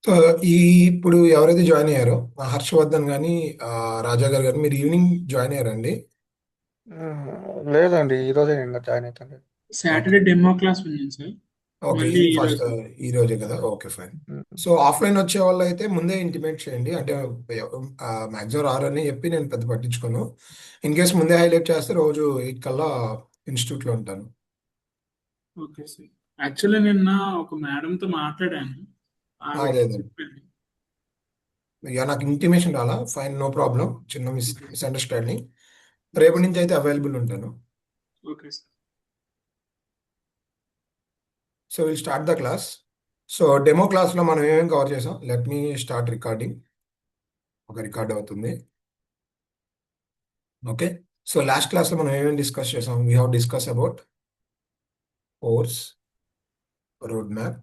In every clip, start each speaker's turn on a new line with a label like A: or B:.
A: So ఈ ఇప్పుడు ఎవరైతే జాయిన్ అయ్యారో హర్షవర్ధన్ కానీ రాజా గారు కానీ మీరు ఈవినింగ్ జాయిన్ అయ్యారండి.
B: లేదండి ఈరోజే ఇంకా జాయిన్ అవుతాను.
A: ఓకే.
C: సాటర్డే డెమో క్లాస్ ఉంది సార్.
A: ఓకే
C: మళ్ళీ
A: ఇది ఫస్ట్
C: ఈరోజు.
A: ఈ రోజే కదా, ఓకే ఫైన్. సో ఆఫ్లైన్ వచ్చే వాళ్ళు అయితే ముందే ఇంటిమేట్ చేయండి, అంటే మ్యాక్సిమం రారని చెప్పి నేను పెద్ద పట్టించుకోను. ఇన్ కేస్ ముందే హైలైట్ చేస్తే రోజు 8 కల్లా ఇన్స్టిట్యూట్లో ఉంటాను.
C: Okay sir. యాక్చువల్లీ నిన్న ఒక మేడంతో మాట్లాడాను. ఆవిడ
A: అదే అదే,
C: చెప్పాను.
A: ఇక నాకు ఇంటిమేషన్ రాలా, ఫైన్ నో ప్రాబ్లం, చిన్న
C: ఓకే.
A: మిస్అండర్స్టాండింగ్.
C: ఓకే
A: రేపటి
C: సార్.
A: నుంచి అయితే అవైలబుల్ ఉంటాను.
C: Okay sir.
A: So will start the class. So demo క్లాస్లో మనం ఏమేమి కవర్ చేసాం, లెట్ మీ స్టార్ట్ రికార్డింగ్. ఒక రికార్డ్ అవుతుంది. ఓకే. సో లాస్ట్ క్లాస్లో మనం ఏమేమి డిస్కస్ చేసాం, we have discuss about course, road map.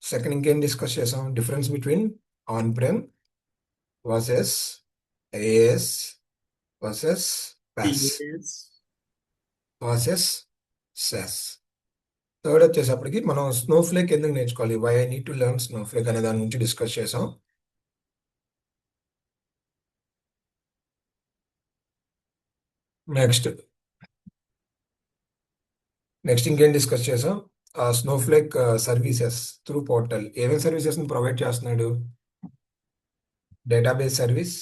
A: Second ఇంకేం డిస్కస్ చేసాం, difference between on prem versus IaaS versus PaaS
C: TS.
A: Versus SaaS. Third వచ్చేసప్పటికి మనం స్నోఫ్లేక్ ఎందుకు నేర్చుకోవాలి, why I need to learn Snowflake అనే దాని గురించి డిస్కస్ చేసాం. నెక్స్ట్ నెక్స్ట్ ఇంకేం డిస్కస్ చేసాం, స్నోఫ్లేక్ సర్వీసెస్ త్రూ పోర్టల్ ఏమేమి సర్వీసెస్ని ప్రొవైడ్ చేస్తున్నాడు, డేటాబేస్ సర్వీస్,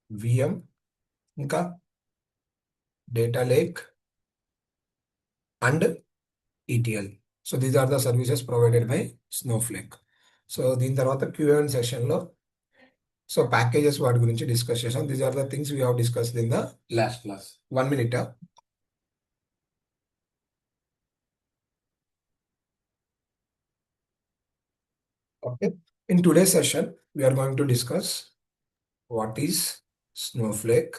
A: విఎం, ఇంకా data lake and ETL. So these are the services provided by Snowflake. So దీని తర్వాత Q&A సెషన్లో సో ప్యాకేజెస్ వాటి గురించి డిస్కస్ చేసాం. These are the things we have discussed in the last class. 1 minute. Okay. In today's session, we are going to discuss what is Snowflake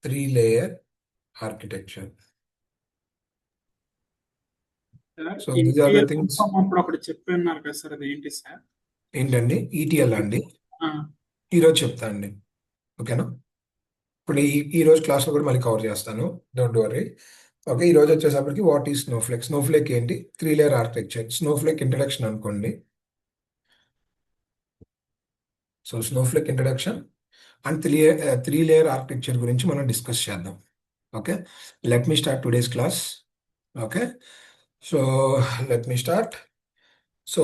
A: three-layer architecture.
C: Sir
A: so these are the
C: ETL
A: things.
C: మొత్తం అప్పుడు ఒకటి చెప్పన్నారు కదా sir, అది ఏంటి sir?
A: ఏంటండి ETL అండి?
C: ఆ,
A: ఈరోజు చెప్తా అండి, ఓకేనా. ఇప్పుడు ఈ రోజు క్లాస్లో కూడా మళ్ళీ కవర్ చేస్తాను, డోంట్ వరీ. ఓకే, ఈ రోజు వచ్చేసరికి వాట్ ఈస్ స్నోఫ్లేక్, స్నోఫ్లేక్ ఏంటి, three layer architecture, Snowflake introduction అనుకోండి. So Snowflake introduction and three layer architecture గురించి మనం డిస్కస్ చేద్దాం. Okay, let me start today's class. Okay, so let me start. So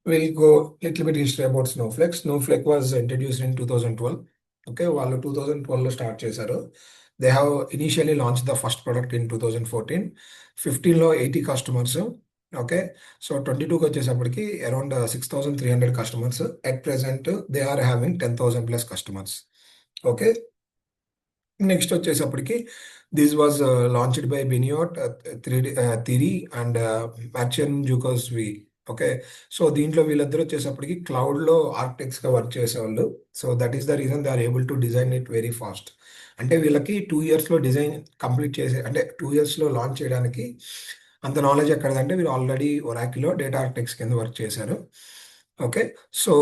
A: we'll go little bit history about Snowflake. Snowflake was introduced in 2012. Okay, వాళ్ళు 2012లో start చేశారు. They have initially launch the first product in 2014. 15లో 80 customers. Okay, so 22కి వచ్చేసప్పటికి around 6,300 customers. At present they are having 10,000+ customers. Okay, next వచ్చేసప్పటికి this was launched by Benoit, Thierry and Marcin Zukowski. Okay, so దీంట్లో వీళ్ళిద్దరు వచ్చేసప్పటికి క్లౌడ్లో ఆర్కిటెక్ట్స్గా work చేసేవాళ్ళు. So that is the reason they are able to design it very fast. అంటే వీళ్ళకి 2 ఇయర్స్లో డిజైన్ కంప్లీట్ చేసే, అంటే 2 ఇయర్స్లో లాంచ్ చేయడానికి అంత నాలెడ్జ్ ఎక్కడదంటే వీళ్ళు ఆల్రెడీ ఒరాకిల్లో డేటా ఆర్కిటెక్ట్స్ కింద వర్క్ చేశారు. ఓకే, సో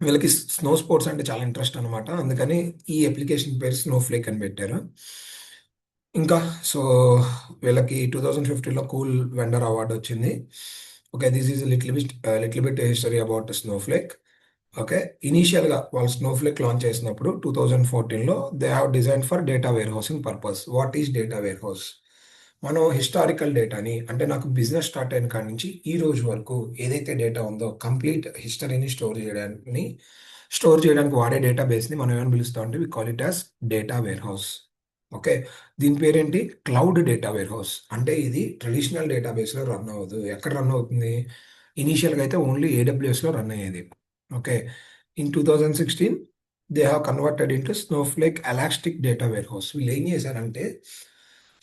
A: వీళ్ళకి స్నో స్పోర్ట్స్ అంటే చాలా ఇంట్రెస్ట్ అనమాట, అందుకని ఈ అప్లికేషన్ పేరు స్నోఫ్లేక్ అని పెట్టారు. ఇంకా సో వీళ్ళకి 2015లో కూల్ వెండర్ అవార్డు వచ్చింది. Okay, this is little bit history about Snowflake. Okay, ఇనీషియల్గా వాళ్ళు స్నోఫ్లేక్ లాంచ్ చేసినప్పుడు 2014లో they have design for data warehousing purpose. What is data warehouse, మనం హిస్టారికల్ డేటాని, అంటే నాకు బిజినెస్ స్టార్ట్ అయిన కాడి నుంచి ఈ రోజు వరకు ఏదైతే డేటా ఉందో కంప్లీట్ హిస్టరీని స్టోర్ చేయడానికి వాడే డేటాబేస్ని మనం ఏమని పిలుస్తాం అంటే we call it as data warehouse. Okay, దీని పేరేంటి, క్లౌడ్ డేటా వేర్ హౌస్. అంటే ఇది ట్రెడిషనల్ డేటాబేస్లో రన్ అవ్వదు. ఎక్కడ రన్ అవుతుంది, ఇనీషియల్గా అయితే ఓన్లీ AWSలో రన్ అయ్యేది. Okay, in 2016 they have converted into Snowflake elastic data warehouse. వీళ్ళు ఏం చేశారంటే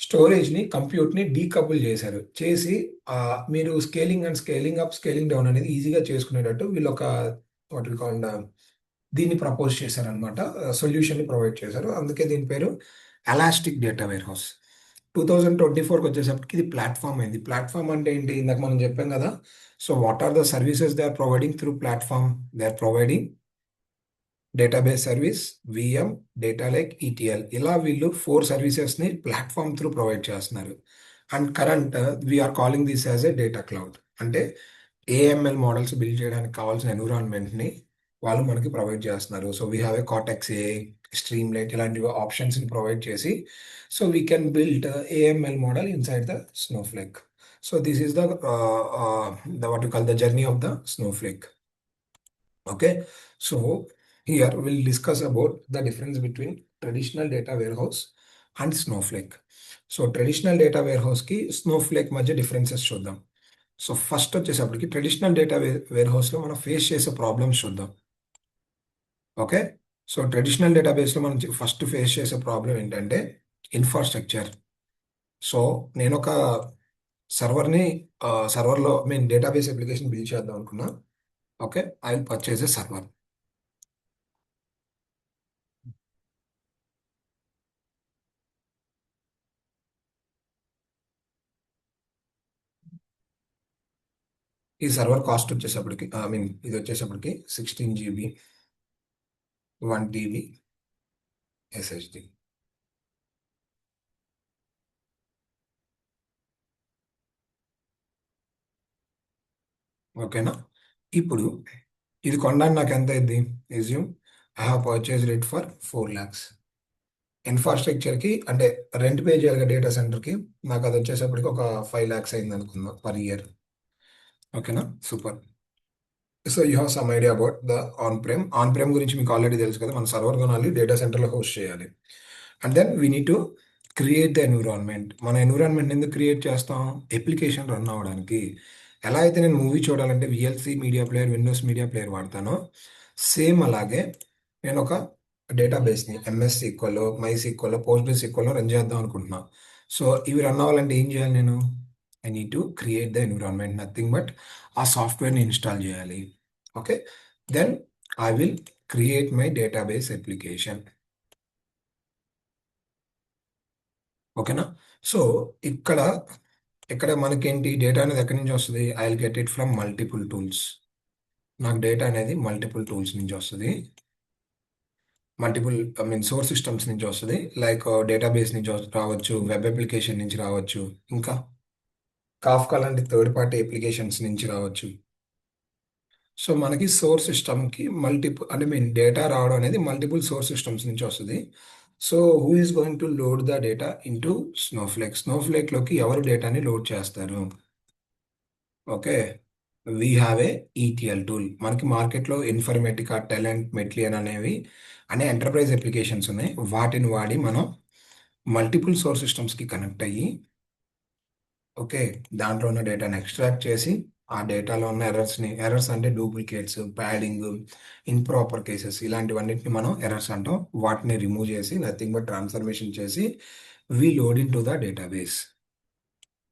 A: స్టోరేజ్ని, కంప్యూట్ని డీకపుల్ చేశారు. చేసి మీరు scaling and scaling up, scaling down అనేది ఈజీగా చేసుకునేటట్టు వీళ్ళు ఒక వాట్ వి కాల్డ్ దీన్ని ప్రపోజ్ చేశారనమాట, సొల్యూషన్ని ప్రొవైడ్ చేశారు. అందుకే దీని పేరు ఎలాస్టిక్ డేటా వేర్ హౌస్. 2024కి వచ్చేసరికి ఇది ప్లాట్ఫామ్ అయింది. ప్లాట్ఫామ్ అంటే ఏంటి, ఇందాక మనం చెప్పాం కదా. So what are the services they are providing through platform, they are providing database service, VM, data lake, ETL. ఇలా వీళ్ళు 4 సర్వీసెస్ని ప్లాట్ఫామ్ త్రూ ప్రొవైడ్ చేస్తున్నారు. And current we're calling this as a data cloud. అంటే AML models build చేయడానికి కావాల్సిన ఎన్విరాన్మెంట్ని వాళ్ళు మనకి ప్రొవైడ్ చేస్తున్నారు. So we have a Cortex a streamlit ఇలాంటి ఆప్షన్స్ని ప్రొవైడ్ చేసి so we can build AML model inside the Snowflake. So this is the what you call the journey of the Snowflake. Okay, so here we'll discuss about the difference between traditional data warehouse and Snowflake. So traditional data warehouse కి Snowflake మధ్య differences చూద్దాం. So first వచ్చేసప్పటికి traditional data warehouse లో మనం face చేసే problems చూద్దాం. Okay, so traditional database లో మనం ఫస్ట్ ఫేస్ చేసే ప్రాబ్లం ఏంటంటే ఇన్ఫ్రాస్ట్రక్చర్. సో నేను ఒక సర్వర్ని సర్వర్లో మేము డేటాబేస్ అప్లికేషన్ బిల్డ్ చేద్దాం అనుకున్నా. Okay, I will purchase a server. ఈ సర్వర్ కాస్ట్ వచ్చేసప్పటికి ఇది వచ్చేసప్పటికి 16 GB 1 TB SSD. ఓకేనా, ఇప్పుడు ఇది కొనడానికి నాకు ఎంత అయింది? Assume I have purchased it for 4 lakhs. ఇన్ఫ్రాస్ట్రక్చర్కి అంటే రెంట్ పే చేయాలి డేటా సెంటర్కి, నాకు అది వచ్చేసప్పటికి ఒక 5 lakhs అయింది అనుకుందాం పర్ ఇయర్. ఓకేనా, super. So you have some idea about the on prem గురించి మీకు ఆల్రెడీ తెలుసు కదా. మన సర్వర్ కొనాలి, డేటా సెంటర్లో హోస్ట్ చేయాలి, and then we need to create the environment. మన ఎన్విరాన్మెంట్ ఎందుకు క్రియేట్ చేస్తాం? అప్లికేషన్ రన్ అవ్వడానికి. ఎలా అయితే నేను మూవీ చూడాలంటే VLC media player, Windows media player వాడతానో సేమ్ అలాగే నేను ఒక డేటాబేస్ని MS SQL, MySQL, post SQL run చేద్దాం అనుకుంటున్నా. సో ఇవి రన్ అవ్వాలంటే ఏం చేయాలి? నేను I need to create the environment, nothing but ఆ సాఫ్ట్వేర్ని ఇన్స్టాల్ చేయాలి. Okay, then I will create my database application. ఓకేనా, సో ఇక్కడ ఇక్కడ మనకేంటి డేటా అనేది ఎక్కడి నుంచి వస్తుంది? I will get it from multiple tools. నాకు డేటా అనేది మల్టిపుల్ టూల్స్ నుంచి వస్తుంది, మల్టిపుల్ సోర్స్ సిస్టమ్స్ నుంచి వస్తుంది. లైక్ డేటాబేస్ నుంచి రావచ్చు, వెబ్ అప్లికేషన్ నుంచి రావచ్చు, ఇంకా కాఫ్కా లాంటి థర్డ్ పార్టీ అప్లికేషన్స్ నుంచి రావచ్చు. సో మనకి సోర్స్ సిస్టమ్కి మల్టిపుల్ డేటా రావడం అనేది మల్టిపుల్ సోర్స్ సిస్టమ్స్ నుంచి వస్తుంది. So who is going to load the data into Snowflake? స్నోఫ్లేక్లోకి ఎవరు డేటాని లోడ్ చేస్తారు? Okay, we have a ETL tool. మనకి మార్కెట్లో ఇన్ఫర్మేటికా, టాలెంట్, మెట్లియన్ అనే ఎంటర్ప్రైజ్ అప్లికేషన్స్ ఉన్నాయి. వాటిని వాడి మనం మల్టిపుల్ సోర్స్ సిస్టమ్స్కి కనెక్ట్ అయ్యి ఓకే దాంట్లో ఉన్న డేటాని ఎక్స్ట్రాక్ట్ చేసి ఆ డేటాలో ఉన్న ఎర్రర్స్ అంటే డూప్లికేట్స్, ప్యాడింగ్, ఇంప్రాపర్ కేసెస్ ఇలాంటివన్నిటిని మనం ఎర్రర్స్ అంటాం. వాటిని రిమూవ్ చేసి నథింగ్ బట్ ట్రాన్స్ఫర్మేషన్ చేసి we load in to the database.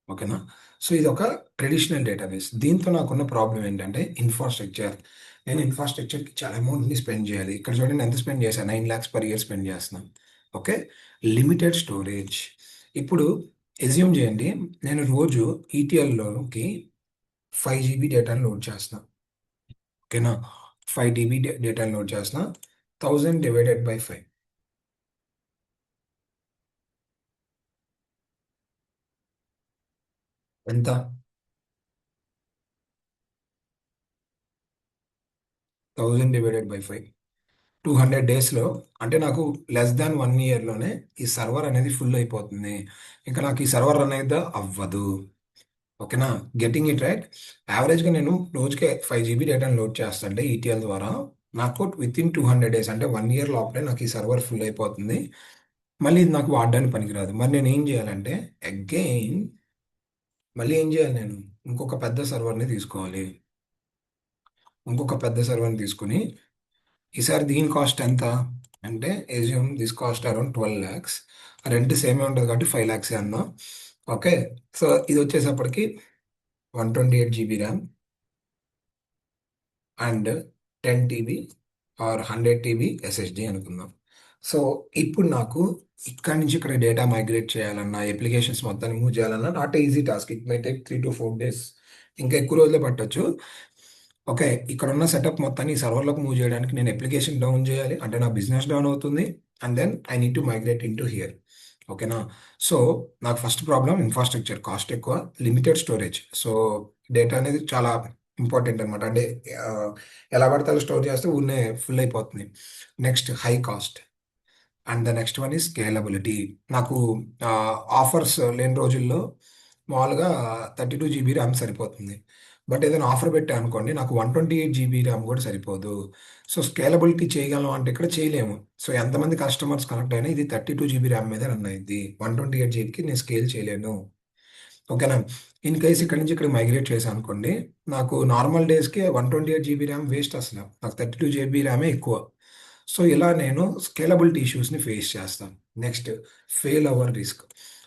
A: ఓకేనా, సో ఇది ఒక ట్రెడిషనల్ డేటాబేస్. దీంతో నాకున్న ప్రాబ్లం ఏంటంటే ఇన్ఫ్రాస్ట్రక్చర్. నేను ఇన్ఫ్రాస్ట్రక్చర్కి చాలా అమౌంట్ని స్పెండ్ చేయాలి. ఇక్కడ చూడండి ఎంత స్పెండ్ చేశాను, 9 lakhs per year స్పెండ్ చేస్తున్నాను. Okay, limited storage. ఇప్పుడు ఎజ్యూమ్ చేయండి, నేను రోజు ఈటీఎల్లోకి 5 GB డేటాను లోడ్ చేస్తున్నా. ఓకేనా, 5 GB డేటాను లోడ్ చేస్తున్నా. 1000 డివైడెడ్ బై 5 ఎంత? 1000 డివైడెడ్ బై 5 200 డేస్లో, అంటే నాకు లెస్ దాన్ 1 yearలోనే ఈ సర్వర్ అనేది ఫుల్ అయిపోతుంది. ఇంకా నాకు ఈ సర్వర్ రన్ అయితే అవ్వదు. ఓకేనా, గెటింగ్ ఇట్ రైట్. యావరేజ్గా నేను రోజుకి 5 GB డేటాను లోడ్ చేస్తుంటే ఈటీఎల్ ద్వారా నాకు విత్ ఇన్ 200 days అంటే 1 year లోపలే నాకు ఈ సర్వర్ ఫుల్ అయిపోతుంది. మళ్ళీ ఇది నాకు వాడడానికి పనికిరాదు. మరి నేను ఏం చేయాలంటే అగైన్ మళ్ళీ ఏం చేయాలి? నేను ఇంకొక పెద్ద సర్వర్ని తీసుకోవాలి. ఇంకొక పెద్ద సర్వర్ని తీసుకుని ఈసారి దీని కాస్ట్ ఎంత అంటే assume this cost around 12 lakhs. Rent సేమే ఉంటుంది కాబట్టి 5 lakhs అన్నాం. ఓకే, సో ఇది వచ్చేసప్పటికి 128 GB RAM and 10 TB or 100 TB SSD అనుకుందాం. సో ఇప్పుడు నాకు ఇక్కడ నుంచి ఇక్కడ డేటా మైగ్రేట్ చేయాలన్నా, అప్లికేషన్స్ మొత్తాన్ని మూవ్ చేయాలన్నా not easy task. It may take 3 to 4 days, ఇంకా ఎక్కువ రోజులే పట్టొచ్చు. ఓకే, ఇక్కడ ఉన్న సెటప్ మొత్తాన్ని ఈ సర్వర్లోకి మూవ్ చేయడానికి నేను అప్లికేషన్ డౌన్ చేయాలి, అంటే నా బిజినెస్ డౌన్ అవుతుంది. And then I need to migrate into here. ఓకేనా, సో నాకు ఫస్ట్ ప్రాబ్లం ఇన్ఫ్రాస్ట్రక్చర్ కాస్ట్ ఎక్కువ, లిమిటెడ్ స్టోరేజ్. సో డేటా అనేది చాలా ఇంపార్టెంట్ అనమాట. అంటే ఆ, ఎలా పడితే అలా స్టోర్ చేస్తే ఊరినే ఫుల్ అయిపోతుంది. Next high cost. And the next one is scalability. నాకు ఆఫర్స్ లేని రోజుల్లో మామూలుగా 32 GB ర్యామ్ సరిపోతుంది. బట్ ఏదైనా ఆఫర్ పెట్టా అనుకోండి, నాకు 128 GB ర్యామ్ కూడా సరిపోదు. సో స్కేలబిలిటీ చేయగలం అంటే ఇక్కడ చేయలేము. సో ఎంతమంది కస్టమర్స్ కనెక్ట్ అయినా ఇది 32 GB ర్యామ్ మీద రన్ అయింది. 128 GBకి నేను స్కేల్ చేయలేను. ఓకేనా. ఇన్ కేస్ ఇక్కడ నుంచి ఇక్కడ మైగ్రేట్ చేశాను అనుకోండి, నాకు నార్మల్ డేస్కి 128 GB ర్యామ్ వేస్ట్. అసలు నాకు 32 GB ర్యామే ఎక్కువ. సో ఇలా నేను స్కేలబిలిటీ ఇష్యూస్ని ఫేస్ చేస్తాను. Next failover risk.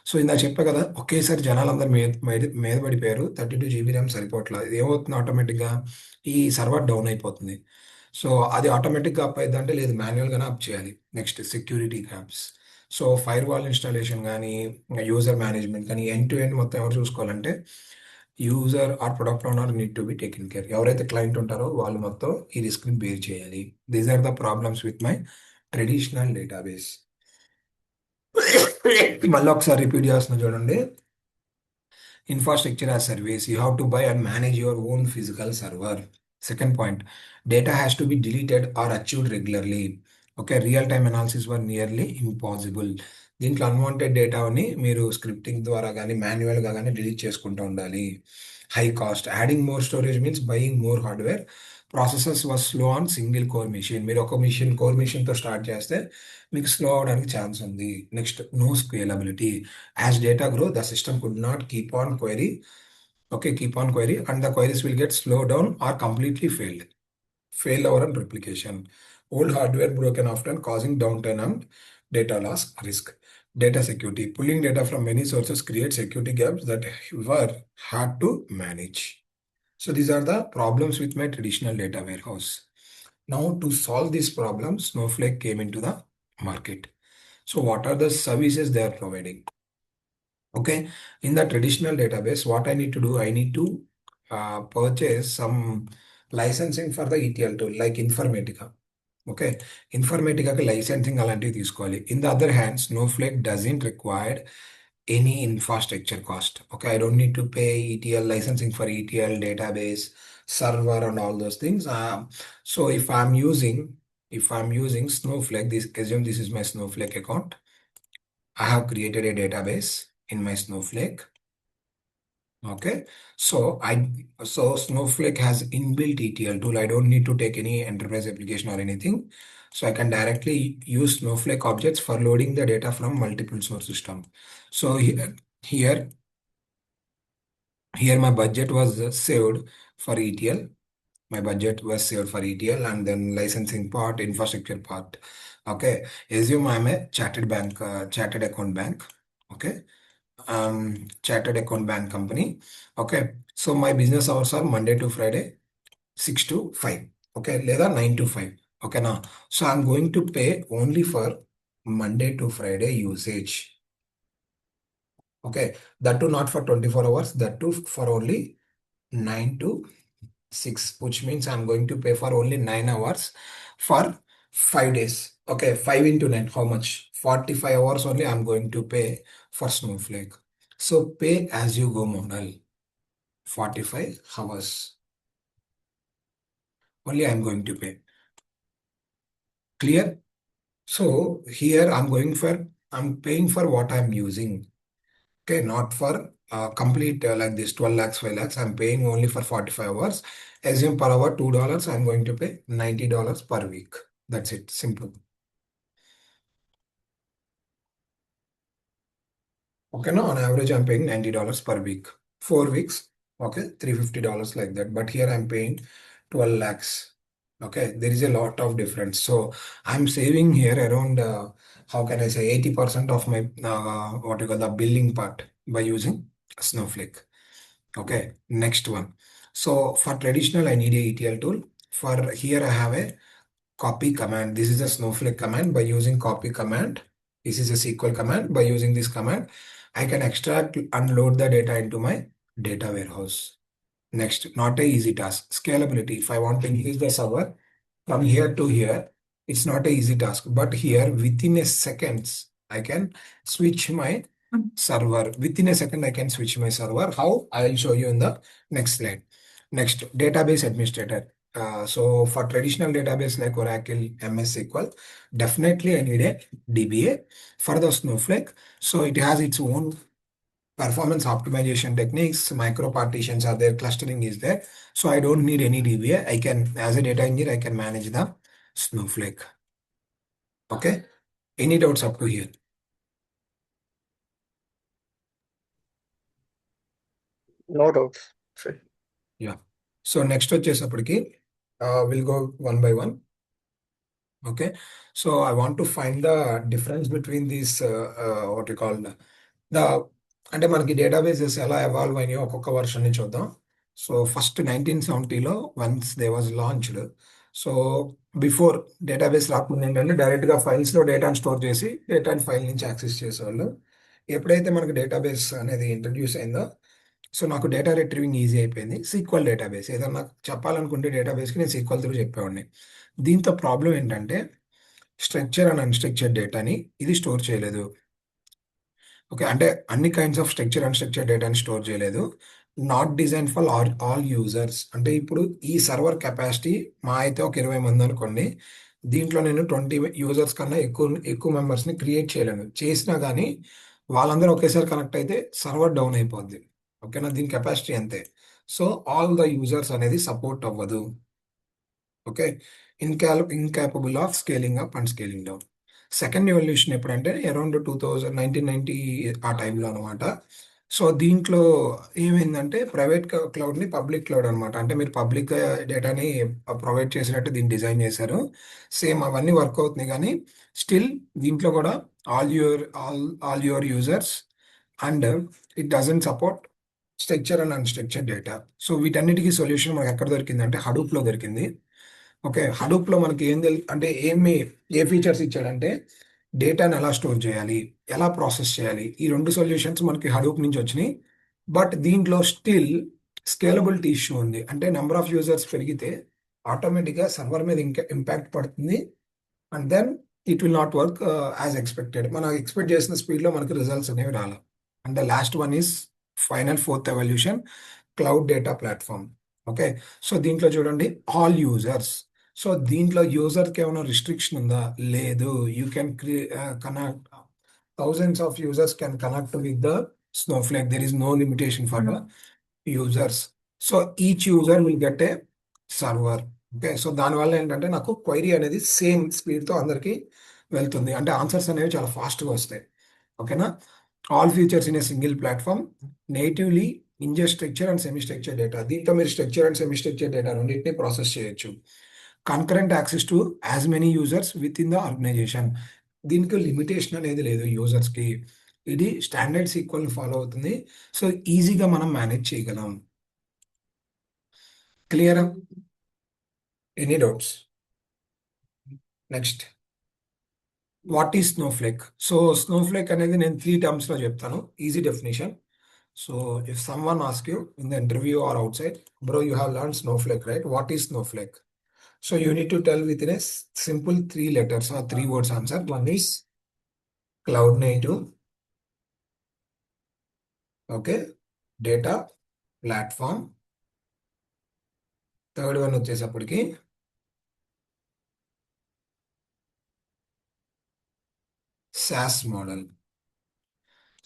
A: So ఇందాక చెప్పా కదా, ఒకేసారి జనాలందరూ మీద పడిపోయారు, 32 GB ర్యామ్ సరిపోవట్లేదు. ఇది ఏమవుతుంది, ఆటోమేటిక్గా ఈ సర్వర్ డౌన్ అయిపోతుంది. సో అది ఆటోమేటిక్గా అప్ అయింది అంటే, లేదు మాన్యువల్గానే అప్ చేయాలి. Next security gaps. So firewall installation కానీ యూజర్ మేనేజ్మెంట్ కానీ ఎండ్ టు ఎండ్ మొత్తం ఎవరు చూసుకోవాలంటే user or product owner need to be taken care. ఎవరైతే క్లయింట్ ఉంటారో వాళ్ళు మొత్తం ఈ రిస్క్ని బేర్ చేయాలి. These are the problems with my traditional database. మళ్ళీ ఒకసారి రిపీట్ చేస్తున్నా చూడండి. Infrastructure as service. You have to buy and manage your own physical server. Second point, data has to be deleted or achieved regularly. Okay, real-time analysis were nearly impossible. దీంట్లో unwanted డేటాని మీరు scripting ద్వారా కానీ మాన్యువల్గా కానీ delete చేసుకుంటూ ఉండాలి. High cost. Adding more storage means buying more hardware. Processes was slow on single core machine. మీరు ఒక కోర్ మిషన్తో స్టార్ట్ చేస్తే మీకు స్లో అవడానికి ఛాన్స్ ఉంది. Next no scalability. As data grow, the system could not keep on query. Okay, keep on query, and the queries will get slowed down or completely failed. Failover and replication. Old hardware broken often causing downtime and data loss risk. Data security. Pulling data from many sources creates security gaps that were hard to manage. So these are the problems with my traditional data warehouse. Now to solve these problems, Snowflake came into the market. So what are the services they are providing? Okay, in the traditional database, what I need to do, I need to purchase some licensing for the ETL tool like Informatica. Okay, Informatica licensing అలాంటివి తీసుకోవాలి. In the other hand, Snowflake doesn't require any infrastructure cost. Okay, I don't need to pay ETL licensing for ETL database server and all those things. So if I'm using Snowflake, assume this is my Snowflake account. I have created a database in my Snowflake. Okay, so Snowflake has inbuilt ETL tool. I don't need to take any enterprise application or anything. So I can directly use Snowflake objects for loading the data from multiple source system. So here my budget was saved for ETL. My budget was saved for ETL and then licensing part, infrastructure part. Okay, assume I'm a chartered account bank. Okay, chartered account bank company. Okay, so my business hours are Monday to Friday 6 to 5. Okay, లేదా 9 to 5. Okay, now so I'm going to pay only for Monday to Friday usage. Okay, that too not for 24 hours, that too for only 9 to 6, which means I'm going to pay for only 9 hours for 5 days. Okay, 5 into 9, how much? 45 hours only I'm going to pay for Snowflake. So pay as you go model, 45 hours only I'm going to pay. Clear? So here I'm paying for what I'm using. Okay, not for complete like this 12 lakhs, 5 lakhs. I'm paying only for 45 hours. Assume per hour $2, I'm going to pay $90 per week. That's it, simple. Okay, no, on average, I'm paying $90 per week. 4 weeks, okay, $350 like that. But here I'm paying 12 lakhs. Okay, there is a lot of difference. So I'm saving here around, how can I say, 80% of my, what you call the billing part by using Snowflake. Okay, next one. So for traditional, I need a ETL tool. For here, I have a copy command. This is a Snowflake command. By using copy command, this is a SQL command. By using this command, I can extract, unload the data into my data warehouse. Next, not a easy task. Scalability. If I want to increase the server from here to here, it's not a easy task. But here, within a seconds, I can switch my server. Within a second, I can switch my server. How? I will show you in the next slide. Next, database administrator. So for traditional database like Oracle, MS SQL, definitely I need a DBA. For the Snowflake, so it has its own performance optimization techniques, micro partitions are there, clustering is there. So I don't need any DBA. I can, as a data engineer, I can manage the Snowflake. Okay. Any doubts up to here?
B: No doubts.
A: Yeah. So next వచ్చేసప్పటికి we'll go one by one. Okay. So I want to find the difference between these what you call the అంటే మనకి databases ఎలా evolve అయినాయో ఒక్కొక్క వర్షన్ని చూద్దాం. So first 1970లో once they was launched. So before database రాకుండా ఏంటంటే డైరెక్ట్గా ఫైల్స్లో డేటాను స్టోర్ చేసి డేటాని ఫైల్ నుంచి యాక్సెస్ చేసేవాళ్ళు. ఎప్పుడైతే మనకి డేటాబేస్ అనేది ఇంట్రడ్యూస్ అయిందో సో నాకు డేటా రిట్రీవింగ్ ఈజీ అయిపోయింది. సీక్వల్ డేటాబేస్ ఏదన్నా చెప్పాలనుకుంటే డేటాబేస్కి నేను సీక్వల్ త్రూ చెప్పేవాడిని. దీంతో ప్రాబ్లం ఏంటంటే స్ట్రక్చర్ అండ్ అన్స్ట్రక్చర్డ్ డేటాని ఇది స్టోర్ చేయలేదు. ఓకే, అంటే అన్ని కైండ్స్ ఆఫ్ స్ట్రక్చర్ అన్స్ట్రక్చర్డ్ డేటాని స్టోర్ చేయలేదు. Not design for all users. అంటే ఇప్పుడు ఈ సర్వర్ కెపాసిటీ మా అయితే ఒక 20 మంది అనుకోండి. దీంట్లో నేను 20 యూజర్స్ కన్నా ఎక్కువ ఎక్కువ మెంబర్స్ని క్రియేట్ చేయలేను. చేసినా కానీ వాళ్ళందరూ ఒకేసారి కనెక్ట్ అయితే సర్వర్ డౌన్ అయిపోద్ది. ఓకేనా, దీని కెపాసిటీ అంతే. సో ఆల్ ద యూజర్స్ అనేది సపోర్ట్ అవ్వదు. Okay, incapable of scaling up and scaling down. Second evolution ఎప్పుడంటే అరౌండ్ 1990 ఆ టైంలో అనమాట. సో దీంట్లో ఏమైందంటే ప్రైవేట్ క్లౌడ్ని పబ్లిక్ క్లౌడ్ అనమాట. అంటే మీరు పబ్లిక్ డేటాని ప్రొవైడ్ చేసినట్టు దీన్ని డిజైన్ చేశారు. సేమ్ అవన్నీ వర్క్ అవుతున్నాయి కానీ స్టిల్ దీంట్లో కూడా all your users and it doesn't support structure and unstructure data. So వీటన్నిటికీ సొల్యూషన్ మనకు ఎక్కడ దొరికిందంటే హడూప్లో దొరికింది. ఓకే, హడూప్లో మనకి ఏం అంటే ఏ ఫీచర్స్ ఇచ్చాడంటే డేటాను ఎలా స్టోర్ చేయాలి, ఎలా ప్రాసెస్ చేయాలి, ఈ రెండు సొల్యూషన్స్ మనకి హడూప్ నుంచి వచ్చినాయి. బట్ దీంట్లో స్టిల్ స్కేలబిలిటీ ఇష్యూ ఉంది. అంటే నెంబర్ ఆఫ్ యూజర్స్ పెరిగితే ఆటోమేటిక్గా సర్వర్ మీద ఇంకా ఇంపాక్ట్ పడుతుంది and then it will not work as expected. మనం ఎక్స్పెక్ట్ చేసిన స్పీడ్లో మనకి రిజల్ట్స్ అనేవి రాలి. And the last one is final fourth evolution, cloud data platform. Okay, so దీంట్లో చూడండి ఆల్ యూజర్స్. సో దీంట్లో యూజర్కి ఏమైనా రిస్ట్రిక్షన్ ఉందా? లేదు. You can connect thousands of users can connect with the Snowflake. There is no limitation for the users. So each user will get a server. Okay, so దానివల్ల ఏంటంటే నాకు query అనేది same స్పీడ్తో అందరికీ వెళ్తుంది. అంటే ఆన్సర్స్ అనేవి చాలా ఫాస్ట్గా వస్తాయి. ఓకేనా, all features in a single platform, natively ingest structure and semi structure data. దీంతో మీరు structure and semi structure data రెండింటిని ప్రాసెస్ చేయొచ్చు. Concurrent access to as many users within the organization. దీనికి లిమిటేషన్ అనేది లేదు యూజర్స్కి. ఇది స్టాండర్డ్ సీక్వెల్ ఫాలో అవుతుంది. సో ఈజీగా మనం మేనేజ్ చేయగలం. క్లియరా? Any doubts? Next, what is Snowflake? So Snowflake అనేది నేను 3 టర్మ్స్లో చెప్తాను, easy definition. So if someone ask you in the interview or out side, bro you have learn Snowflake right, what is Snowflake? So you need to tell within a simple 3 letters or 3 words answer. One is cloud native. Okay. Data platform. Third one వచ్చేసప్పటికి SaaS model.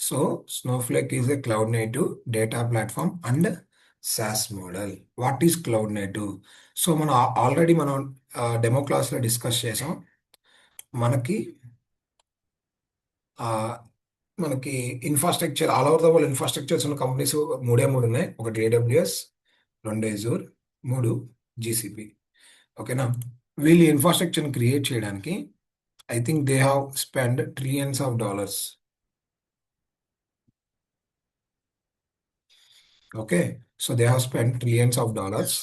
A: So Snowflake is a cloud native data platform and SaaS model. What is cloud native? So మనం already మనం demo క్లాస్లో discuss చేసాం. మనకి మనకి infrastructure all over the world infrastructures ఉన్న companies మూడే ఉన్నాయి. ఒకటి AWS, 2 Azure, 3 GCP. ఓకేనా, వీళ్ళు ఇన్ఫ్రాస్ట్రక్చర్ని క్రియేట్ చేయడానికి I think they have spend trillions of dollars. Okay, so they have spend trillions of dollars.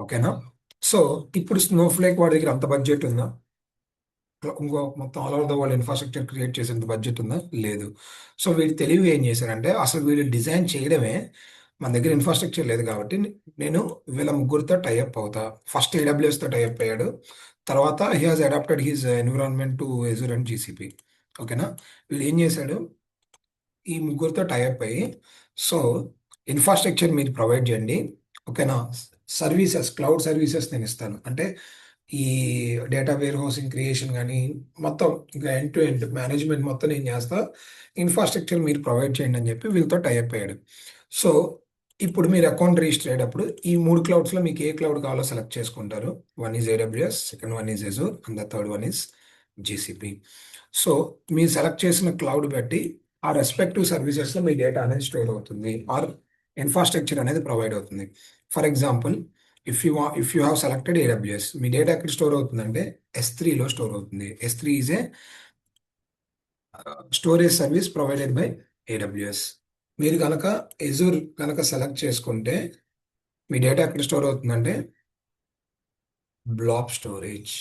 A: ఓకేనా, సో ఇప్పుడు స్నోఫ్లేక్ వాడి దగ్గర అంత బడ్జెట్ ఉందా? ఇంకో మొత్తం all over the world infrastructure create చేసేంత బడ్జెట్ ఉందా? లేదు. సో వీళ్ళు తెలివి ఏం చేశారంటే అసలు వీళ్ళు డిజైన్ చేయడమే, మన దగ్గర ఇన్ఫ్రాస్ట్రక్చర్ లేదు కాబట్టి నేను వీళ్ళ ముగ్గురితో టైఅప్ అవుతా. ఫస్ట్ AWSతో టైఅప్ అయ్యాడు, తర్వాత he has adapted his environment to Azure and GCP. ఓకేనా, వీళ్ళు ఏం చేశాడు, ఈ ముగ్గురితో టైఅప్ అయ్యి సో ఇన్ఫ్రాస్ట్రక్చర్ మీరు ప్రొవైడ్ చేయండి, ఓకేనా. సర్వీసెస్, క్లౌడ్ సర్వీసెస్ నేను ఇస్తాను, అంటే ఈ డేటా వేర్ హౌసింగ్ క్రియేషన్ కానీ మొత్తం ఇంకా ఎండ్ టు ఎండ్ మేనేజ్మెంట్ మొత్తం నేను చేస్తా, ఇన్ఫ్రాస్ట్రక్చర్ మీరు ప్రొవైడ్ చేయండి అని చెప్పి వీళ్ళతో టైఅప్ అయ్యాడు. సో ఇప్పుడు మీరు అకౌంట్ రిజిస్టర్ అయ్యేటప్పుడు ఈ 3 క్లౌడ్స్లో మీకు ఏ క్లౌడ్ కావాలో సెలెక్ట్ చేసుకుంటారు. One is AWS, second one is Azure and the third one is GCP. So మీరు సెలెక్ట్ చేసిన క్లౌడ్ బట్టి ఆ రెస్పెక్టివ్ సర్వీసెస్లో మీ డేటా అనేది స్టోర్ అవుతుంది ఆర్ ఇన్ఫ్రాస్ట్రక్చర్ అనేది ప్రొవైడ్ అవుతుంది. For example, if you have selected AWS, me data ఎక్కడ స్టోర్ అవుతుందంటే S3లో స్టోర్ అవుతుంది. S3 is a storage service provided by AWS. మీరు కనుక Azure కనుక సెలెక్ట్ చేసుకుంటే మీ డేటా ఎక్కడ స్టోర్ అవుతుందంటే బ్లాబ్ స్టోరేజ్.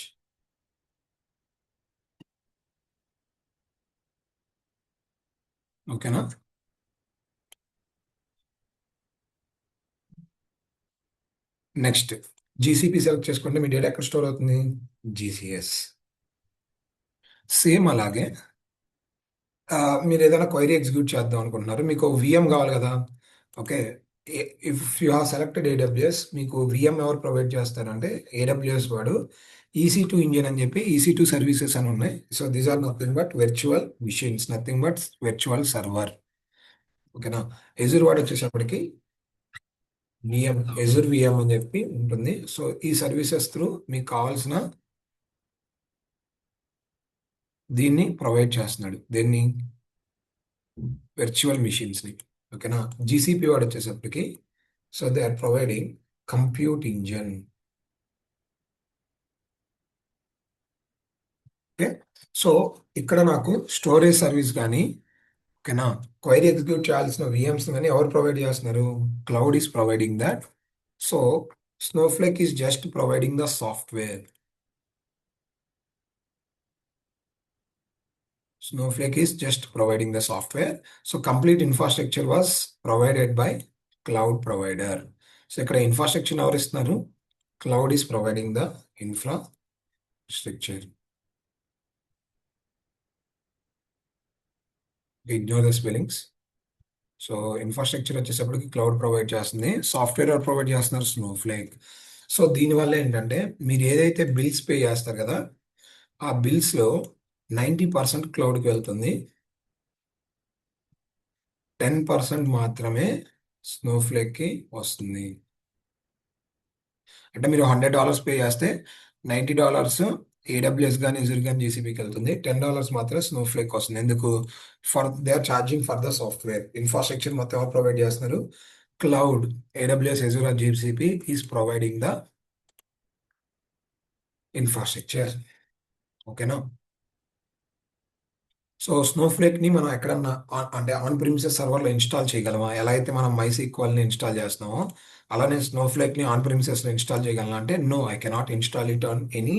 A: ఓకేనా. నెక్స్ట్ GCP సెలెక్ట్ చేసుకుంటే మీ డేటా ఎక్కడ స్టోర్ అవుతుంది, GCS. సేమ్ అలాగే మీరు ఏదైనా క్వైరీ ఎగ్జిక్యూట్ చేద్దాం అనుకుంటున్నారు, మీకు VM కావాలి కదా. Okay, if you have selected AWS, మీకు VM ఎవరు ప్రొవైడ్ చేస్తారంటే AWS వాడు EC2 ఇంజిన్ అని చెప్పి EC2 సర్వీసెస్ అని ఉన్నాయి. So these are nothing but virtual machines, nothing but virtual server. ఓకేనా. Azure వాడు వచ్చేసప్పటికి Azure VM అని చెప్పి ఉంటుంది. సో ఈ సర్వీసెస్ త్రూ మీకు కావాల్సిన దీన్ని ప్రొవైడ్ చేస్తున్నాడు, దీన్ని వెర్చువల్ మిషన్స్ని. ఓకేనా. GCP వాడు వచ్చేసప్పటికి so they are providing compute engine. Okay, so ఇక్కడ నాకు స్టోరేజ్ సర్వీస్ కానీ, ఓకేనా, క్వైరీ ఎగ్జిక్యూట్ చేయాల్సిన VMs కానీ ఎవరు ప్రొవైడ్ చేస్తున్నారు, cloud is providing that. So Snowflake is just providing the software. Snowflake is just providing the software. So complete infrastructure was provided by cloud provider. So ఇక్కడ infrastructure ఎవరు ఇస్తున్నారు, cloud is providing the infrastructure. Ignore the spellings. So infrastructure వచ్చేసప్పటికి cloud provide చేస్తుంది, software ఎవరు provide చేస్తున్నారు, Snowflake. So దీనివల్ల ఏంటంటే మీరు ఏదైతే బిల్స్ పే చేస్తారు కదా, ఆ బిల్స్లో 90% క్లౌడ్కి వెళ్తుంది, 10% మాత్రమే స్నోఫ్లేక్కి వస్తుంది. అంటే మీరు $100 పే చేస్తే $90 AWS కానీ Azure కానీ GCPకి వెళ్తుంది, $10 మాత్రమే స్నోఫ్లేక్ వస్తుంది. ఎందుకు, they are charging for the software. Infrastructure మొత్తం ఎవరు ప్రొవైడ్ చేస్తున్నారు, cloud. AWS, Azure or GCP is providing the infrastructure. ఓకేనా. సో స్నోఫ్లేక్ని మనం ఎక్కడన్నా అంటే ఆన్ ప్రిమిసెస్ సర్వర్లో ఇన్స్టాల్ చేయగలమా, ఎలా అయితే మనం MySQLని ఇన్స్టాల్ చేస్తున్నామో అలానే స్నోఫ్లేక్ని ఆన్ ప్రిమిసెస్లో ఇన్స్టాల్ చేయగలనా అంటే no, I cannot install it on any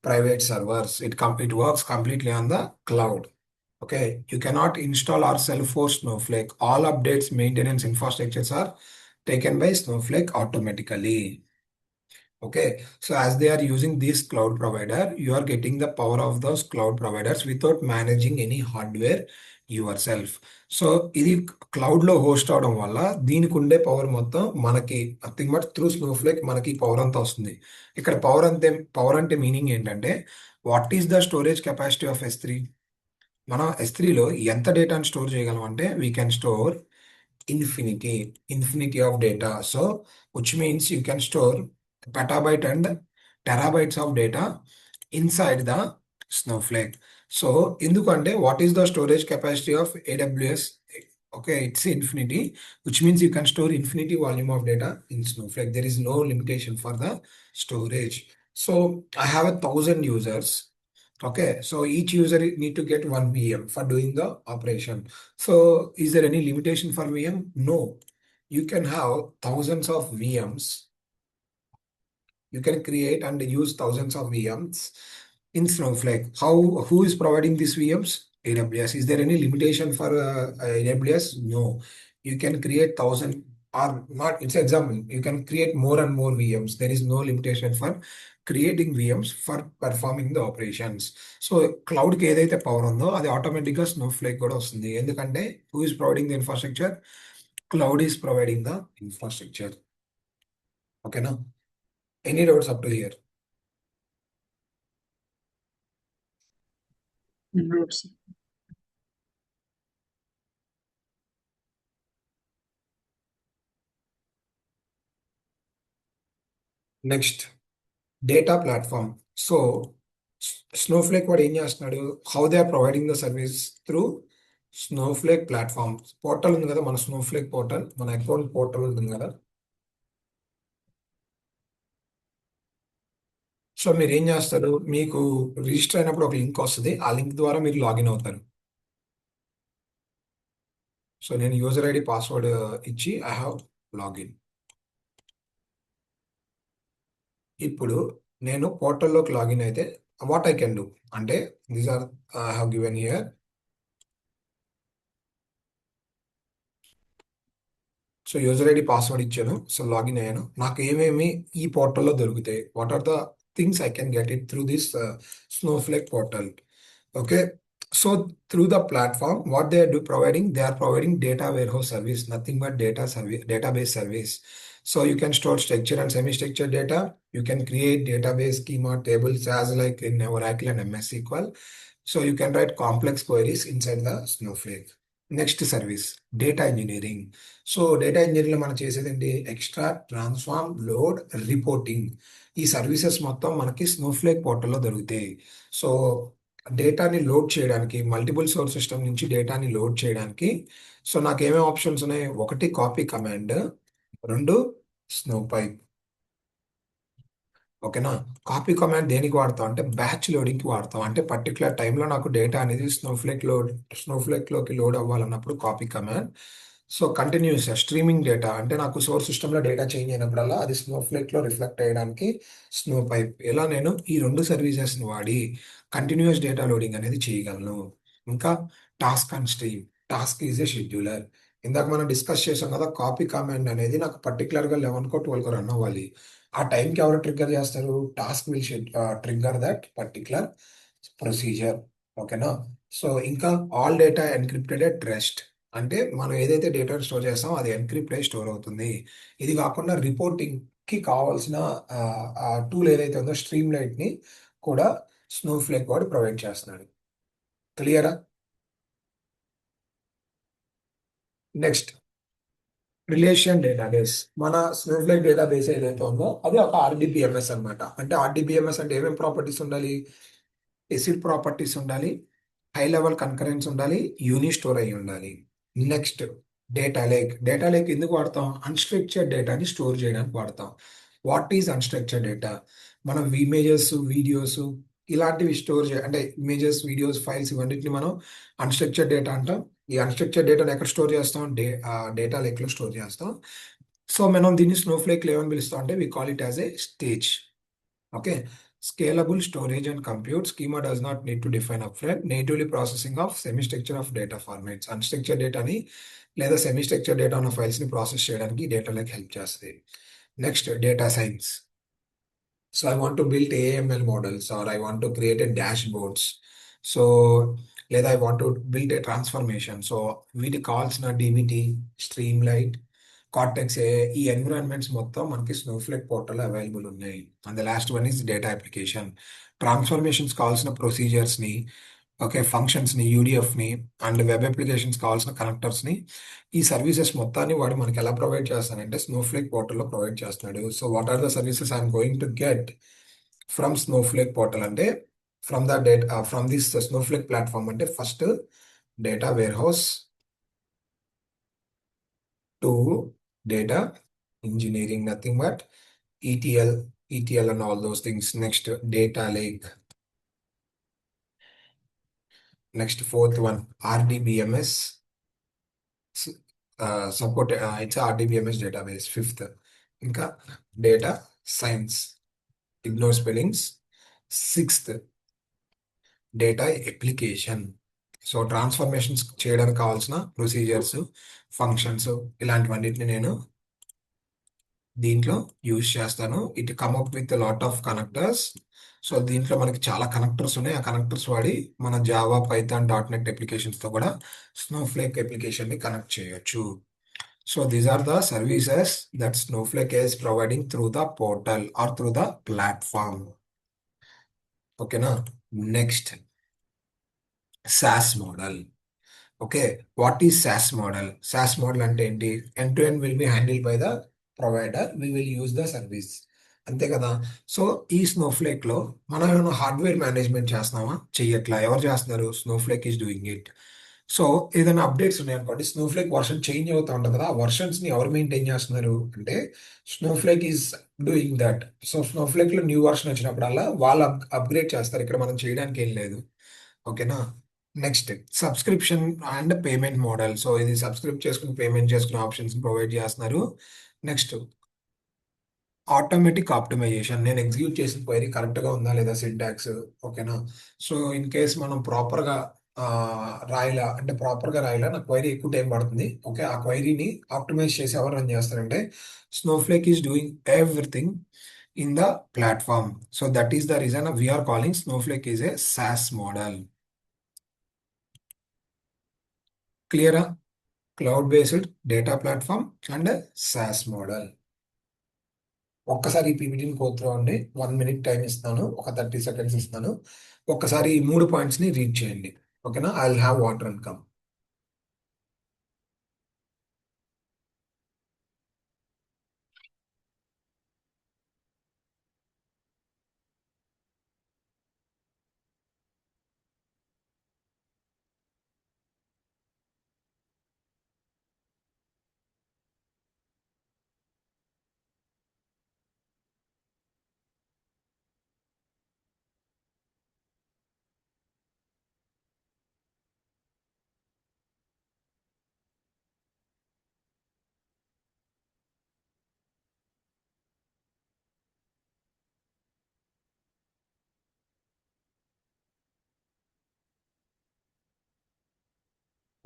A: private servers. It works completely on the cloud. Okay, you cannot install or sell for Snowflake. All updates, maintenance, infrastructures are taken by Snowflake automatically. Okay, so as they are using this cloud provider, you are getting the power of those cloud providers without managing any hardware yourself. So ఇది క్లౌడ్లో host అవడం వల్ల దీనికి ఉండే power మొత్తం మనకి nothing but through Snowflake మనకి power అంతా వస్తుంది. ఇక్కడ పవర్ అంటే మీనింగ్ ఏంటంటే what is the storage capacity of S3. మనం S3లో ఎంత డేటాను స్టోర్ చేయగలం అంటే we can store infinity of data. So which means you can store petabyte and terabytes of data inside the Snowflake. So ఎందుకంటే what is the storage capacity of AWS? Okay, it's infinity, which means you can store infinity volume of data in Snowflake. There is no limitation for the storage. So I have 1,000 users. Okay, so each user need to get 1 VM for doing the operation. So is there any limitation for VM? No. You can have thousands of VMs. You can create and use thousands of VMs in Snowflake. Who is providing these VMs? AWS. Is there any limitation for AWS? No. You can create 1,000 or not. It's an example. You can create more and more VMs. There is no limitation for creating VMs for performing the operations. So క్లౌడ్కి ఏదైతే power ఉందో అది ఆటోమేటిక్గా Snowflake కూడా వస్తుంది. ఎందుకంటే who is providing the infrastructure? Cloud is providing the infrastructure. ఓకేనా? Any doubts up to here?
C: Notes.
A: Next data platform. So Snowflake వాడు ఏం చేస్తున్నాడు? How they are providing the service through Snowflake platform. Portal ఉంది కదా, మన Snowflake portal, మన account portal ఉంటుంది కదా. సో మీరు ఏం చేస్తారు? మీకు రిజిస్టర్ అయినప్పుడు ఒక లింక్ వస్తుంది, ఆ లింక్ ద్వారా మీరు లాగిన్ అవుతారు. సో నేను యూజర్ ఐడి పాస్వర్డ్ ఇచ్చి ఐ హ్యావ్ లాగిన్. ఇప్పుడు నేను పోర్టల్లోకి లాగిన్ అయితే వాట్ ఐ కెన్ డూ అంటే these are I have given here. So user ID password ఇచ్చాను, సో లాగిన్ అయ్యాను. నాకు ఏమేమి ఈ పోర్టల్లో దొరుకుతాయి? What are the things I can get it through this Snowflake portal? Okay, so through the platform what they are providing, they are providing data warehouse service, nothing but data service, database service. So you can store structured and semi-structured data. You can create database schema tables as like in Oracle and MS SQL. So you can write complex queries inside the Snowflake. Next service data engineering. So data ఇంజనీరింగ్లో మనం చేసేది ఏంటి? Extract, transform, load, reporting. ఈ services మొత్తం మనకి Snowflake పోర్టల్లో దొరుకుతాయి. So డేటాని లోడ్ చేయడానికి, మల్టిపుల్ సోర్స్ సిస్టమ్ నుంచి డేటాని లోడ్ చేయడానికి సో నాకు ఏమేమి ఆప్షన్స్ ఉన్నాయి? ఒకటి కాపీ కమాండ్, రెండు స్నో పైప్. ఓకేనా? కాపీ కమాండ్ దేనికి వాడతాం అంటే బ్యాచ్ లోడింగ్కి వాడతాం. అంటే పర్టికులర్ టైంలో నాకు డేటా అనేది స్నోఫ్లేక్లోకి లోడ్ అవ్వాలన్నప్పుడు copy command. So continuous streaming data అంటే నాకు సోర్స్ సిస్టంలో డేటా చేంజ్ అయినప్పుడల్లా అది స్నోఫ్లేక్లో రిఫ్లెక్ట్ అయ్యడానికి స్నో పైప్. ఇలా నేను ఈ రెండు సర్వీసెస్ని వాడి కంటిన్యూస్ డేటా లోడింగ్ అనేది చేయగలను. ఇంకా task and stream. Task is a scheduler. ఇందాక మనం డిస్కస్ చేసాం కదా, కాపీ కమాండ్ అనేది నాకు పర్టికులర్గా 11కో 12కో రన్ అవ్వాలి. ఆ టైంకి ఎవరు ట్రిగ్గర్ చేస్తారు? Task will trigger that particular procedure. ఓకేనా? సో ఇంకా all data encrypted at rest. అంటే మనం ఏదైతే డేటా స్టోర్ చేస్తామో అది ఎన్క్రిప్ట్ అయి స్టోర్ అవుతుంది. ఇది కాకుండా రిపోర్టింగ్కి కావాల్సిన టూల్ ఏదైతే ఉందో స్ట్రీమ్ లైట్ని కూడా స్నోఫ్లేక్ వాడు ప్రొవైడ్ చేస్తున్నాడు. క్లియరా? Next relation database. మన స్నోఫ్లేక్ డేటాబేస్ ఏదైతే ఉందో అది ఒక RDBMS అనమాట. అంటే RDBMS అంటే ఏమేమి ప్రాపర్టీస్ ఉండాలి? ఎసిడ్ ప్రాపర్టీస్ ఉండాలి, హై లెవెల్ కన్కరెన్స్ ఉండాలి, యూని స్టోర్ అయి ఉండాలి. Next data lake. Data lake ఎందుకు వాడతాం? అన్స్ట్రక్చర్డ్ డేటాని స్టోర్ చేయడానికి వాడతాం. What is unstructured data? మనం ఇమేజెస్, వీడియోస్ ఇలాంటివి స్టోర్ అంటే ఇమేజెస్, వీడియోస్, ఫైల్స్ ఇవన్నిటిని మనం అన్స్ట్రక్చర్డ్ డేటా అంటాం. ఈ అన్స్ట్రక్చర్డ్ డేటాను ఎక్కడ స్టోర్ చేస్తాం? డేటా లేక్లో స్టోర్ చేస్తాం. సో మనం దీన్ని స్నోఫ్లేక్ ఏమని పిలుస్తాం అంటే we call it as a stage. Okay, scalable storage and compute. Schema does not need to define upfront. Natively processing of semi structure of data formats. Unstructure డేటాని లేదా semi structure data ఉన్న ఫైల్స్ని process చేయడానికి data lake help చేస్తుంది. Next data science. So I want to build AML models or I want to create a dashboards. So లేదా I want to build a transformation. So వీటికి కావాల్సిన DBT, Streamlight, Cortex AI ఈ environments మొత్తం మనకి Snowflake portal available ఉన్నాయి. And the last one is data application. Transformations కావాల్సిన ప్రొసీజర్స్ని, okay, ఫంక్షన్స్ని, యూడిఎఫ్ని and web applications కావాల్సిన కనెక్టర్స్ని ఈ సర్వీసెస్ మొత్తాన్ని వాడు మనకి ఎలా ప్రొవైడ్ చేస్తానంటే స్నోఫ్లేక్ పోర్టల్లో ప్రొవైడ్ చేస్తున్నాడు. So what are the services I'm going to get from Snowflake portal అంటే from the data from this Snowflake platform అంటే first data warehouse, to data engineering, nothing but ETL and all those things. Next data lake. Next fourth one RDBMS. Support it's a RDBMS database. Fifth ఇంకా data science, ignore spellings. Sixth data application. So transformations చేయడానికి కావాల్సిన procedures, functions ఇలాంటివన్నిటిని నేను దీంట్లో use చేస్తాను. It come up with lot of connectors. So దీంట్లో మనకి చాలా connectors ఉన్నాయి. ఆ కనెక్టర్స్ వాడి మన జావా, పైథాన్, .NET అప్లికేషన్స్తో కూడా స్నోఫ్లేక్ అప్లికేషన్ని కనెక్ట్ చేయొచ్చు. So these are the services that Snowflake is providing through the portal or through the platform. ఓకేనా? Next, SaaS model. Okay, what is SaaS model? SaaS model అంటే ఏంటి? End to end will be handle by the provider, we will use the service. అంతే కదా? So ఈ Snowflake లో మనం ఏమైనా hardware management చేస్తున్నామా? చెయ్యట్లా. ఎవరు చేస్తున్నారు? Snowflake is doing it. So ఏదైనా అప్డేట్స్ ఉన్నాయనుకోండి, స్నోఫ్లేక్ వర్షన్ చేంజ్ అవుతూ ఉంటుంది కదా, ఆ వర్షన్స్ ని ఎవరు మెయింటైన్ చేస్తున్నారు అంటే Snowflake is doing that. So Snowflake లో న్యూ వర్షన్ వచ్చినప్పుడల్లా వాళ్ళు అప్గ్రేడ్ చేస్తారు. ఇక్కడ మనం చేయడానికి ఏం లేదు. ఓకేనా? Next, subscription and payment model. So ఇది సబ్స్క్రిప్ట్ చేసుకుని పేమెంట్ చేసుకునే ఆప్షన్స్ ప్రొవైడ్ చేస్తున్నారు. Next, automatic optimization. నేను ఎగ్జిక్యూట్ చేసిన క్వైరీ కరెక్ట్గా ఉందా లేదా, సింటాక్స్ ఓకేనా. సో ఇన్ కేస్ మనం ప్రాపర్గా రాయలా, నా క్వైరీ ఎక్కువ టైం పడుతుంది. ఓకే, ఆ క్వైరీని ఆప్టిమైజ్ చేసి ఎవరు రన్ చేస్తారంటే Snowflake is doing everything in the platform. So that is the reason we're calling Snowflake is a SaaS model. క్లియరా? Cloud based data platform and SaaS model. ఒక్కసారి ఈ పీపీటీని go అండి. 1 minute time ఇస్తాను, ఒక 30 seconds ఇస్తాను. ఒక్కసారి ఈ 3 points ని రీడ్ చేయండి. ఓకేనా? I will have water and come.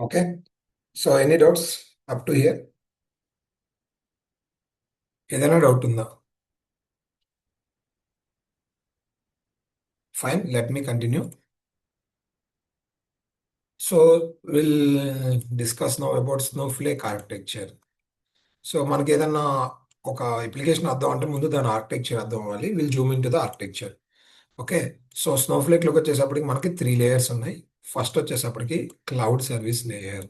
A: Okay, so any doubts up to here? ఏదైనా డౌట్ ఉందా? Fine, let me continue. So will discuss now about Snowflake architecture. So మనకి ఏదన్నా ఒక అప్లికేషన్ అర్థం అంటే ముందు దాని ఆర్కిటెక్చర్ అర్థం అవ్వాలి. Will zoom in to the architecture. Okay, so స్నోఫ్లేక్లోకి వచ్చేసప్పటికి మనకి 3 layers ఉన్నాయి. ఫస్ట్ వచ్చేసప్పటికి cloud service layer,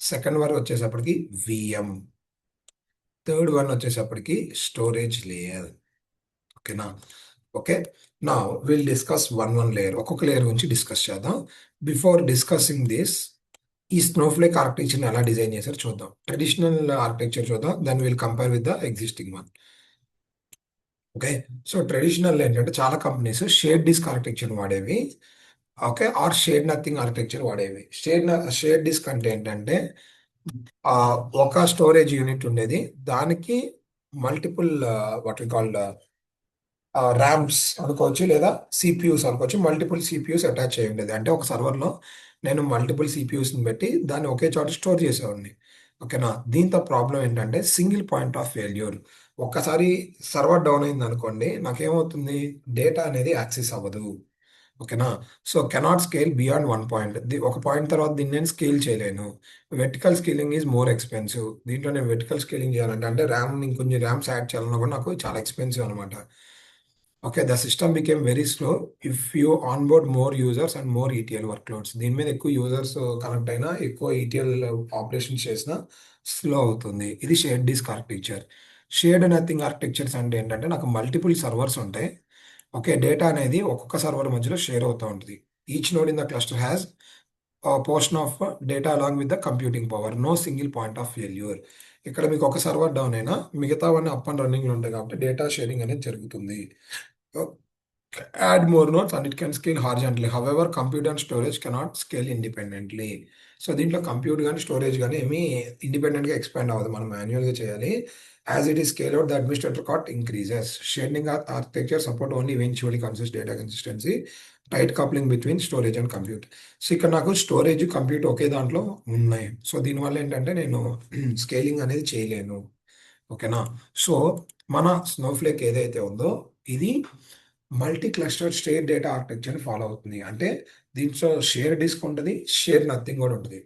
A: second one వచ్చేసప్పటికి VM, థర్డ్ వన్ వచ్చేసప్పటికి స్టోరేజ్ లేయర్. ఓకేనా? ఓకే, నా విల్ డిస్కస్ వన్ లేయర్, ఒక్కొక్క లేయర్ గురించి డిస్కస్ చేద్దాం. బిఫోర్ డిస్కసింగ్ దిస్, ఈ స్నోఫ్లేక్ ఆర్కిటెక్చర్ని ఎలా డిజైన్ చేశారు చూద్దాం. ట్రెడిషనల్ ఆర్కిటెక్చర్ చూద్దాం, then will compare with the existing one. Okay, so traditional ఏంటంటే చాలా కంపెనీస్ షేర్డ్ డిస్క్ ఆర్కిటెక్చర్ వాడేవి. Okay, or shared nothing architecture వాడేవి. షేర్డ్ డిస్క్ అంటే ఏంటంటే ఆ, ఒక స్టోరేజ్ యూనిట్ ఉండేది, దానికి multiple what we called RAMs అనుకోవచ్చు, లేదా సిపియూస్ అనుకోవచ్చు. మల్టిపుల్ సిపియూస్ అటాచ్ అయి ఉండేది. అంటే ఒక సర్వర్లో నేను మల్టిపుల్ సిపియూస్ని పెట్టి దాన్ని ఒకే చోట స్టోర్ చేసేవాడిని. ఓకేనా? దీంతో ప్రాబ్లం ఏంటంటే సింగిల్ పాయింట్ ఆఫ్ ఫెయిల్యూర్. ఒక్కసారి సర్వర్ డౌన్ అయింది అనుకోండి, నాకేమవుతుంది? డేటా అనేది యాక్సెస్ అవ్వదు. ఓకేనా? So cannot scale beyond 1 point. ఒక పాయింట్ తర్వాత దీన్ని నేను స్కేల్ చేయలేను. Vertical scaling is more expensive. దీంట్లో నేను వెర్టికల్ స్కేలింగ్ చేయాలంటే, అంటే ర్యామ్ ఇంకొంచెం ర్యామ్స్ యాడ్ చేయాలన్నా కూడా నాకు చాలా ఎక్స్పెన్సివ్ అనమాట. Okay, the system became very slow if you onboard more users and more ETL వర్క్లోడ్స్. దీని మీద ఎక్కువ యూజర్స్ కనెక్ట్ అయినా, ఎక్కువ ETL ఆపరేషన్స్ చేసినా స్లో అవుతుంది. ఇది shared disk architecture. Shared nothing architectures అంటే ఏంటంటే నాకు మల్టిపుల్ సర్వర్స్ ఉంటాయి. ఓకే, డేటా అనేది ఒక్కొక్క సర్వర్ మధ్యలో షేర్ అవుతూ ఉంటుంది. Each node in the cluster has portion of data along with the computing power. No single point of failure. ఇక్కడ మీకు ఒక సర్వర్ డౌన్ అయినా మిగతావన్నీ అప్ అండ్ రన్నింగ్లో ఉంటాయి, కాబట్టి డేటా షేరింగ్ అనేది జరుగుతుంది. Add more nodes and it can scale horizontally. However, compute and storage cannot scale independently. So దీంట్లో కంప్యూట్ కానీ స్టోరేజ్ కానీ ఏమీ ఇండిపెండెంట్గా ఎక్స్పాండ్ అవ్వదు, మనం మాన్యువల్గా చేయాలి. As it is scale out, the administrator cost increases. Sharing architecture support only eventually consist data consistency, tight coupling between storage and compute. So ఇక్కడ నాకు స్టోరేజ్, కంప్యూట్ ఒకే దాంట్లో ఉన్నాయి. సో దీనివల్ల ఏంటంటే నేను స్కేలింగ్ అనేది చేయలేను. ఓకేనా? సో మన స్నోఫ్లేక్ ఏదైతే ఉందో ఇది మల్టీ క్లస్టర్ షేర్ డేటా ఆర్కిటెక్చర్ని ఫాలో అవుతుంది. అంటే దీంట్లో షేర్ డిస్క్ ఉంటుంది, షేర్ నథింగ్ కూడా ఉంటుంది.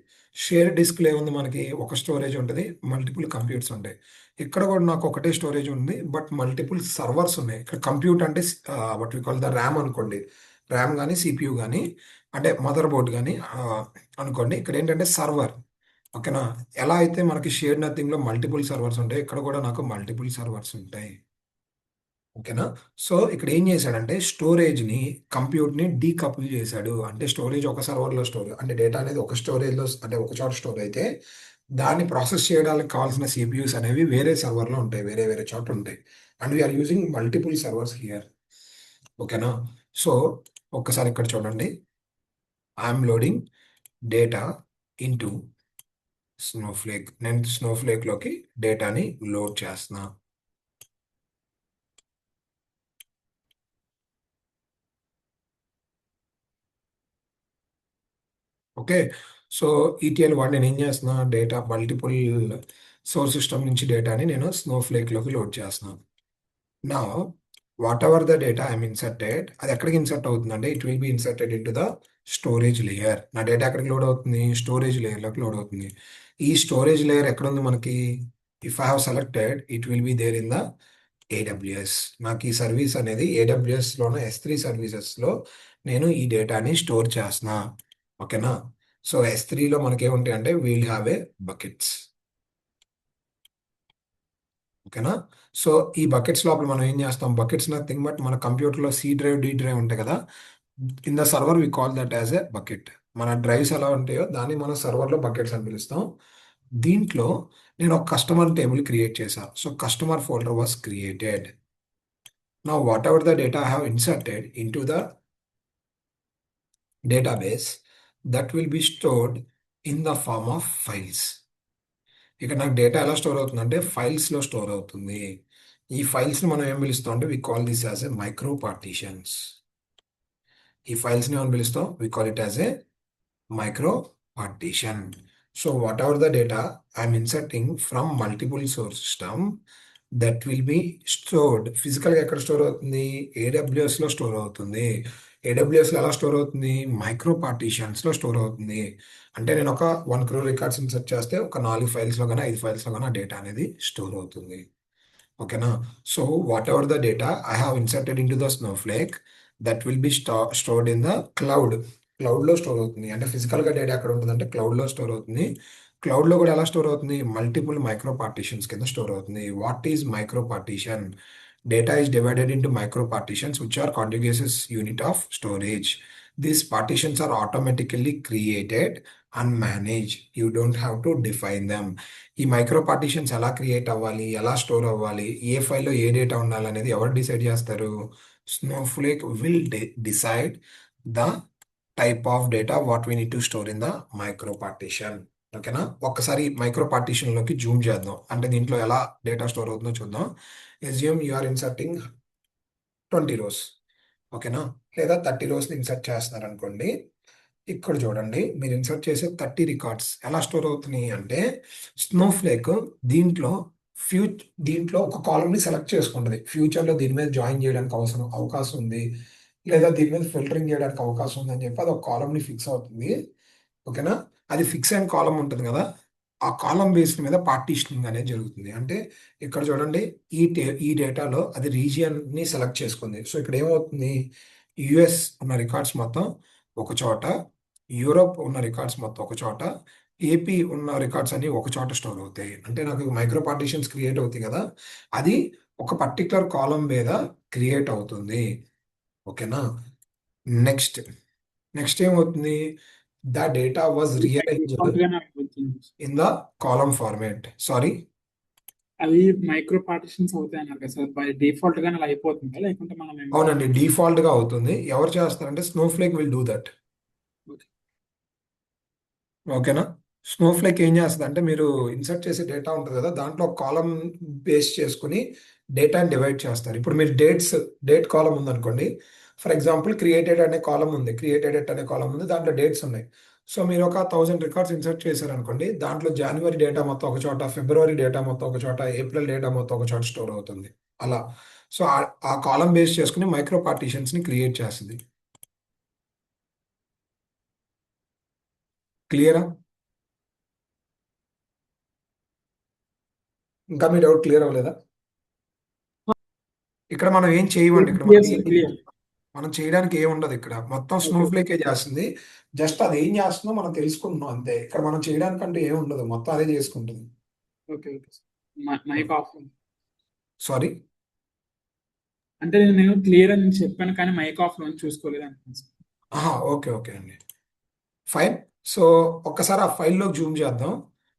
A: షేర్ డిస్క్లో ఏముంది, మనకి ఒక స్టోరేజ్ ఉంటుంది, మల్టిపుల్ కంప్యూటర్స్ ఉంటాయి. ఇక్కడ కూడా నాకు ఒకటే స్టోరేజ్ ఉంది, బట్ మల్టిపుల్ సర్వర్స్ ఉన్నాయి. ఇక్కడ కంప్యూట్ అంటే what we call the RAM అనుకోండి, ర్యామ్ కానీ సిపియు కానీ, అంటే మదర్ బోర్డ్ కానీ అనుకోండి. ఇక్కడ ఏంటంటే సర్వర్. ఓకేనా? ఎలా అయితే మనకి షేర్ నథింగ్లో మల్టిపుల్ సర్వర్స్ ఉంటాయి, ఇక్కడ కూడా నాకు మల్టిపుల్ సర్వర్స్ ఉంటాయి. ఓకేనా? సో ఇక్కడ ఏం చేశాడంటే స్టోరేజ్ని, కంప్యూట్ని డీకపుల్ చేశాడు. అంటే స్టోరేజ్ ఒక సర్వర్లో స్టోర్, అంటే డేటా అనేది ఒక స్టోరేజ్లో, అంటే ఒక చోట స్టోర్ అయితే దాన్ని ప్రాసెస్ చేయడానికి కావాల్సిన సిపియూస్ అనేవి వేరే సర్వర్లో ఉంటాయి, వేరే వేరే చోట ఉంటాయి. And we are using multiple servers here. ఓకేనా? సో ఒక్కసారి ఇక్కడ చూడండి, I'm loading data into Snowflake. నేను స్నోఫ్లేక్లోకి డేటాని లోడ్ చేస్తున్నా. ఓకే. సో ETL1 నేను ఏం చేస్తున్నా, డేటా మల్టిపుల్ సోర్స్ సిస్టమ్ నుంచి డేటాని నేను స్నోఫ్లేక్లోకి లోడ్ చేస్తున్నాను. నా whatever the data I'm inserted, అది ఎక్కడికి ఇన్సర్ట్ అవుతుందంటే it will be inserted in to the storage layer. నా డేటా ఎక్కడికి లోడ్ అవుతుంది, స్టోరేజ్ లేయర్లోకి లోడ్ అవుతుంది. ఈ స్టోరేజ్ లేయర్ ఎక్కడ ఉంది మనకి, if I have selected it will be there in the AWS. నాకు ఈ సర్వీస్ అనేది AWSలోనే S3 సర్వీసెస్లో నేను ఈ డేటాని స్టోర్ చేస్తున్నా. ఓకేనా? సో S3లో మనకేముంటాయి అంటే వీల్ హ్యావ్ ఏ బకెట్స్. ఓకేనా? సో ఈ బకెట్స్ లోపల మనం ఏం చేస్తాం, బకెట్స్ నథింగ్ బట్ మన కంప్యూటర్లో C డ్రైవ్, D డ్రైవ్ ఉంటాయి కదా, in the server we call that as a bucket. మన డ్రైవ్స్ ఎలా ఉంటాయో దాన్ని మనం సర్వర్లో బకెట్స్ అని పిలుస్తాం. దీంట్లో నేను ఒక కస్టమర్ టేబుల్ క్రియేట్ చేశాను. So customer folder was created. Now what ever the data I have inserted in to the database, that will be stored in the form of files. ఇక్కడ నాకు డేటా ఎలా store అవుతుందంటే ఫైల్స్లో store అవుతుంది. ఈ ఫైల్స్ని మనం ఏం పిలుస్తాం అంటే we call this as a micro partitions. ఈ ఫైల్స్ని మనం పిలుస్తాం, we call it as a micro partition. So whatever the data I'm inserting from multiple source system, that will be stored. ఫిజికల్గా ఎక్కడ స్టోర్ అవుతుంది, AWSలో స్టోర్ అవుతుంది. AWSలో ఎలా store అవుతుంది, మైక్రో పార్టీషన్స్లో స్టోర్ అవుతుంది. అంటే నేను ఒక 1 crore రికార్డ్స్ ఇన్సర్ట్ చేస్తే ఒక 4 ఫైల్స్లో కానీ 5 ఫైల్స్లో కానీ ఆ డేటా అనేది స్టోర్ అవుతుంది. ఓకేనా? So whatever the data I have inserted in to the Snowflake, that will be stored in the cloud. క్లౌడ్లో స్టోర్ అవుతుంది. అంటే ఫిజికల్గా డేటా ఎక్కడ ఉంటుందంటే క్లౌడ్లో స్టోర్ అవుతుంది. క్లౌడ్లో కూడా ఎలా స్టోర్ అవుతుంది, మల్టిపుల్ మైక్రో పార్టీషన్స్ కింద స్టోర్ అవుతుంది. What is micro partition? Data is divided into micro partitions, which are contiguous unit of storage. These partitions are automatically created and managed. You don't have to define them. ఈ micro partitions ఎలా create అవ్వాలి, ఎలా store అవ్వాలి, ఏ ఫైల్లో ఏ data ఉండాలి అనేది ఎవరు decide చేస్తారు? Snowflake will decide the type of data what we need to store in the micro partition. ఓకేనా? ఒక్కసారి మైక్రో పార్టీషన్లోకి జూమ్ చేద్దాం, అంటే దీంట్లో ఎలా డేటా స్టోర్ అవుతుందో చూద్దాం. assume you are inserting 20 rows. ఓకేనా? లేదా 30 రోస్ని ఇన్సర్ట్ చేస్తున్నారు అనుకోండి. ఇక్కడ చూడండి, మీరు ఇన్సర్ట్ చేసే 30 రికార్డ్స్ ఎలా స్టోర్ అవుతున్నాయి అంటే స్నోఫ్లేక్ దీంట్లో ఒక కాలమ్ని సెలెక్ట్ చేసుకుంటుంది. ఫ్యూచర్లో దీని మీద జాయిన్ చేయడానికి అవకాశం ఉంది, లేదా దీని మీద ఫిల్టరింగ్ చేయడానికి అవకాశం ఉంది అని చెప్పి అది ఒక కాలమ్ని ఫిక్స్ అవుతుంది. ఓకేనా? అది ఫిక్స్ అయిన కాలం ఉంటుంది కదా, ఆ కాలం బేస్డ్ మీద పార్టీషనింగ్ అనేది జరుగుతుంది. అంటే ఇక్కడ చూడండి, ఈ డేటాలో అది రీజియన్ని సెలెక్ట్ చేసుకుంది. సో ఇక్కడ ఏమవుతుంది, US ఉన్న రికార్డ్స్ మొత్తం ఒక చోట, యూరోప్ ఉన్న రికార్డ్స్ మొత్తం ఒక చోట, AP ఉన్న రికార్డ్స్ అన్ని ఒక చోట స్టోర్ అవుతాయి. అంటే నాకు మైక్రో పార్టీషన్స్ క్రియేట్ అవుతాయి కదా, అది ఒక పర్టికులర్ కాలం మీద క్రియేట్ అవుతుంది. ఓకేనా? నెక్స్ట్ ఏమవుతుంది, the data was realized in the column format. Sorry,
C: అవి మైక్రో పార్టిషన్స్ అవుతాయి అన్నారు కదా సార్, బై డిఫాల్ట్ గానే అలా అయిపోతుందా, లేకుంటే మనం
A: అవునండి, డిఫాల్ట్ గా అవుతుంది. ఎవరు చేస్తారంటే స్నోఫ్లేక్ విల్ డూ దట్. ఓకేనా? స్నోఫ్లేక్ ఏం చేస్తుంది అంటే, మీరు ఇన్సర్ట్ చేసే డేటా ఉంటుంది కదా, దాంట్లో కాలం బేస్ చేసుకుని డేటాని డివైడ్ చేస్తారు. ఇప్పుడు మీరు డేట్ కాలం ఉందనుకోండి, ఫర్ ఎగ్జాంపుల్ క్రియేటెడ్ అనే కాలం ఉంది, దాంట్లో డేట్స్ ఉన్నాయి. సో మీరు ఒక 1000 రికార్డ్స్ ఇన్సర్ట్ చేశారనుకోండి, దాంట్లో జనవరి డేటా మొత్తం ఒక చోట, ఫిబ్రవరి డేటా మొత్తం ఒక చోట, ఏప్రిల్ డేటా మొత్తం ఒక చోట స్టోర్ అవుతుంది. అలా సో ఆ కాలం బేస్ చేసుకుని మైక్రో పార్టీషన్స్ ని క్రియేట్ చేస్తుంది. క్లియరా? ఇంకా మీ డౌట్ క్లియర్ అవ్వలేదా? ఇక్కడ మనం ఏం చేయమండి, ఇక్కడ
C: క్లియర్ సార్, క్లియర్.
A: మనం చేయడానికి ఏం ఉండదు. ఇక్కడ మొత్తం
C: ఓకే,
A: స్నోఫ్లేకే చేస్తుంది. జస్ట్ అది ఏం చేస్తుందో మనం తెలుసుకుంటున్నాం అంతే. ఇక్కడ మనం చేయడానికంటే ఏం ఉండదు, మొత్తం అదే చేసుకుంటుంది.
C: Okay, okay sir. Mic off.
A: Sorry.
C: అంటే నేను క్లియర్ అని చెప్పాను కానీ మైక్ ఆఫ్ లో చూసుకోలేదు అనుకున్నాను సార్.
A: ఓకే ఓకే అండి, ఫైన్. సో ఒక్కసారి ఆ ఫైల్లో జూమ్ చేద్దాం.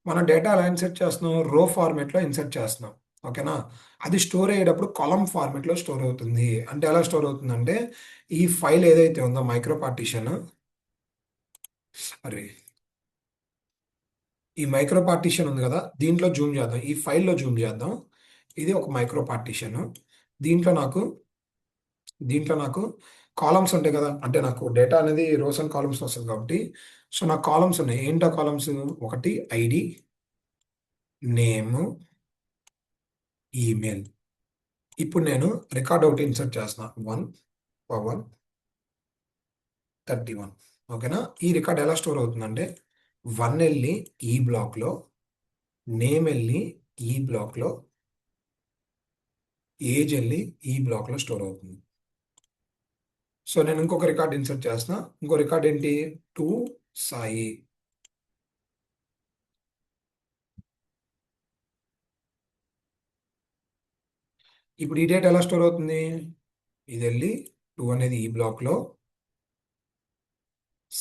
A: మనం డేటా ఎలా ఇన్సర్ట్ చేస్తున్నాం? రో ఫార్మేట్లో ఇన్సర్ట్ చేస్తున్నాం. ఓకేనా? అది స్టోర్ అయ్యేటప్పుడు కాలం ఫార్మేట్లో స్టోర్ అవుతుంది. అంటే ఎలా స్టోర్ అవుతుందంటే, ఈ ఫైల్ ఏదైతే ఉందో మైక్రో పార్టీషన్, సారీ, ఈ మైక్రో పార్టీషన్ ఉంది కదా, దీంట్లో జూమ్ చేద్దాం, ఈ ఫైల్లో జూమ్ చేద్దాం. ఇది ఒక మైక్రో పార్టీషన్. దీంట్లో నాకు దీంట్లో నాకు కాలమ్స్ ఉంటాయి కదా, అంటే నాకు డేటా అనేది రోస్ అండ్ కాలమ్స్ వస్తుంది కాబట్టి, సో నాకు కాలమ్స్ ఉన్నాయి. ఏంటో కాలమ్స్? ఒకటి ఐడి, నేమ్, ఈమెయిల్. ఇప్పుడు నేను రికార్డ్ ఒకటి ఇన్సర్ట్ చేస్తున్నా, 1/31. ఓకేనా? ఈ రికార్డ్ ఎలా స్టోర్ అవుతుందంటే, 1 వెళ్ళి ఈ బ్లాక్లో, నేమ్ వెళ్ళి ఈ బ్లాక్లో, ఏజ్ వెళ్ళి ఈ బ్లాక్లో స్టోర్ అవుతుంది. సో నేను ఇంకొక రికార్డ్ ఇన్సర్ట్ చేస్తున్నా. ఇంకో రికార్డ్ ఏంటి? 2 సాయి. ఇప్పుడు ఈ డేటా ఎలా స్టోర్ అవుతుంది? ఇది వెళ్ళి 2 అనేది ఈ బ్లాక్లో,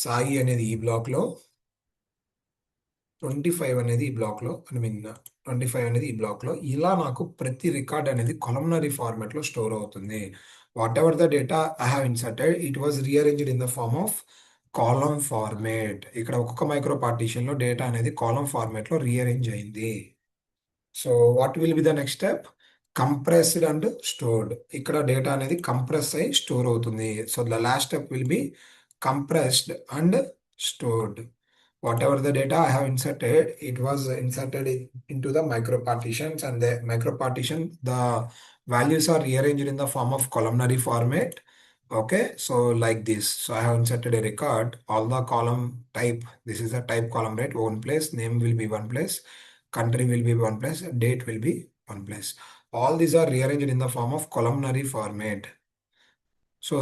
A: సాయి అనేది ఈ బ్లాక్లో, 25 అనేది ఈ బ్లాక్లో, ఐ మీన్ 25 అనేది ఈ బ్లాక్లో. ఇలా నాకు ప్రతి రికార్డ్ అనేది కొలమ్నరీ ఫార్మాట్లో స్టోర్ అవుతుంది. Whatever the data I have inserted, it was rearranged in the form of column format. ఇక్కడ ఒక్కొక్క మైక్రో పార్టీషన్లో డేటా అనేది కాలమ్ ఫార్మేట్లో రీఅరేంజ్ అయింది. So what will be the next step? Compressed and stored. ఇక్కడ data అనేది compress అయి store అవుతుంది. So the last step will be compressed and stored. Whatever the data I have inserted, it was inserted into the micro partitions, and the micro partition, the values are rearranged in the form of columnary format. Okay, so like this. So I have inserted a record, all the column type, this is the type column, right? One place, name will be one place, country will be one place, date will be one place. All these are rearranged in the form of columnary format. So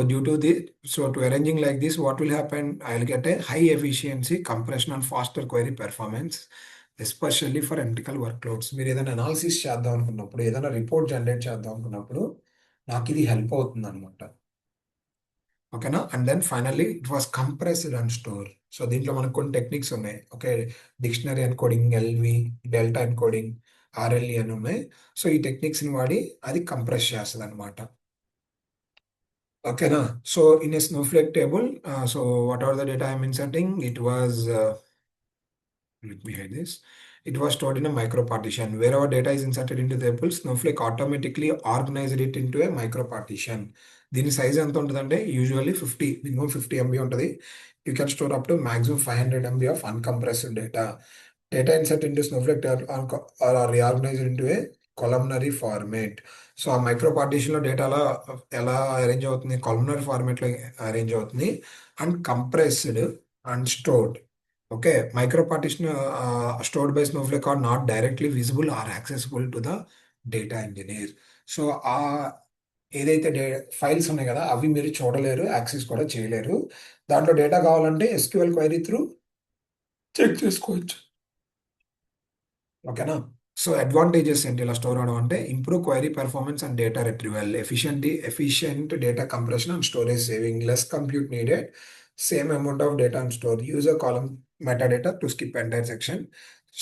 A: to arranging like this, what will happen? I'll get a high efficiency compression and faster query performance, especially for empirical workloads. మీరు ఏదైనా analysis చేద్దాం అనుకున్నప్పుడు, ఏదైనా report generate చేద్దాం అనుకున్నప్పుడు నాకు ఇది help అవుతుంది అనమాట. ఓకేనా? And then finally it was compressed and store. So దీంట్లో మనకు కొన్ని టెక్నిక్స్ ఉన్నాయి. Okay, dictionary encoding, LV, delta encoding, RLE అని ఉన్నాయి. సో ఈ టెక్నిక్స్ని వాడి అది కంప్రెస్ చేస్తుంది అనమాట. Okay, na. So in a Snowflake table, so whatever the data I'm inserting, it was, let me hide this. It was stored in a micro partition. Wherever data is inserted into the table, Snowflake automatically organized it into a micro partition. దీని size ఎంత ఉంటుందంటే usually 50, minimum 50 MB ఉంటుంది. You can store up to maximum 500 MB of uncompressed data. Data insert into Snowflake are reorganized into a columnary format. So ఆ micro పార్టీషన్లో data ఎలా arrange అవుతుంది? Columnar ఫార్మేట్లో arrange అవుతుంది, and compressed and stored. Okay, micro partition stored by Snowflake are not directly visible or accessible to the data engineer. So ఆ ఏదైతే files ఉన్నాయి కదా, అవి మీరు చూడలేరు, యాక్సెస్ కూడా చేయలేరు. దాంట్లో డేటా కావాలంటే ఎస్క్యూఎల్ క్వైరీ త్రూ చెక్ చేసుకోవచ్చు. ఓకేనా? సో అడ్వాంటేజెస్ ఏంటి ఇలా స్టోర్ అవడం అంటే? Improve query performance and data retrieval, efficient data compression and storage saving, less compute needed, same amount of data and store, user column metadata to skip entire section.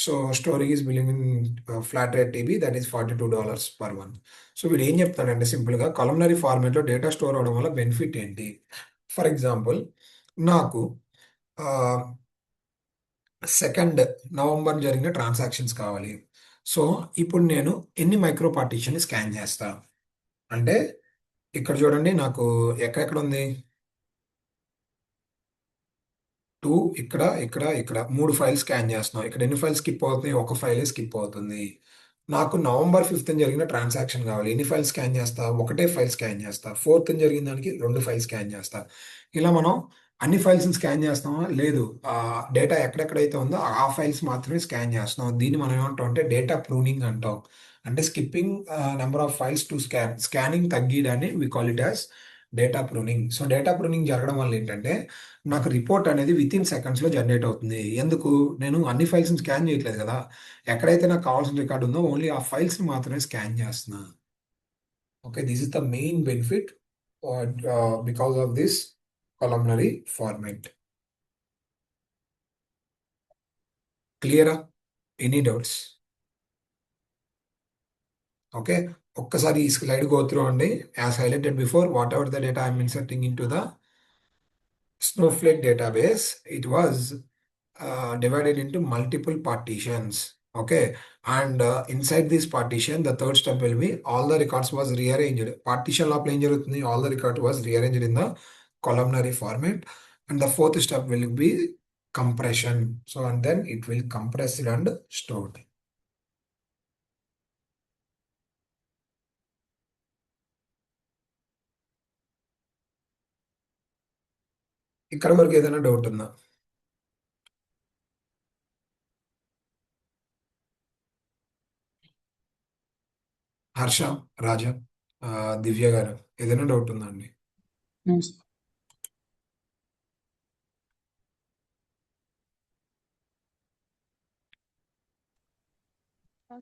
A: So storage is billing in flat rate TB, that is $42 per month. So వీడు ఏం చెప్తాడంటే సింపుల్గా, కాలమ్నరీ ఫార్మేట్లో data store అవడం వల్ల benefit ఏంటి? For example, నాకు 2 November జరిగిన transactions కావాలి. సో ఇప్పుడు నేను ఎన్ని మైక్రో పార్టీషన్ స్కాన్ చేస్తా అంటే, ఇక్కడ చూడండి నాకు ఎక్కడెక్కడ ఉంది, 2 టూ ఇక్కడ ఇక్కడ ఇక్కడ 3 ఫైల్ స్కాన్ చేస్తున్నాం. ఇక్కడ ఎన్ని ఫైల్స్ స్కిప్ అవుతున్నాయి? ఒక ఫైలే స్కిప్ అవుతుంది. నాకు నవంబర్ 5th జరిగిన ట్రాన్సాక్షన్ కావాలి. ఎన్ని ఫైల్ స్కాన్ చేస్తా? ఒకటే ఫైల్ స్కాన్ చేస్తా. 4th జరిగిన దానికి 2 ఫైల్ స్కాన్ చేస్తా. ఇలా మనం అన్ని ఫైల్స్ స్కాన్ చేస్తామా? లేదు. ఆ డేటా ఎక్కడెక్కడైతే ఉందో ఆ ఫైల్స్ మాత్రమే స్కాన్ చేస్తున్నాం. దీన్ని మనం ఏమంటాం అంటే డేటా ప్రూనింగ్ అంటాం. అంటే skipping number of files to scanning తగ్గియడాన్ని we call it as data pruning. So data pruning జరగడం వల్ల ఏంటంటే నాకు రిపోర్ట్ అనేది విత్ ఇన్ సెకండ్స్లో జనరేట్ అవుతుంది. ఎందుకు? నేను అన్ని ఫైల్స్ని స్కాన్ చేయట్లేదు కదా. ఎక్కడైతే నాకు కావాల్సిన రికార్డు ఉందో ఓన్లీ ఆ ఫైల్స్ని మాత్రమే స్కాన్ చేస్తున్నా. Okay, this is the main benefit because of this columnary format. క్లియరా? Any doubts? ఓకే, ఒక్కసారి ఈ స్లైడ్ గో త్రూ అండి. As highlighted before, whatever the data I'm inserting in to the Snowflake database, it was divided into multiple partitions. Okay, and inside this partition, the third step will be all the records was rearranged. Partition లో ఏం జరుగుతుంది? All the record was rearranged in the columnary format, and the fourth step will be compression. So and then it will compress it and stored. ఇక్కడ వరకు ఏదైనా doubt ఉందా? హర్ష, రాజా, దివ్య గారు, ఏదైనా doubt ఉందా అండి?
C: No, sir.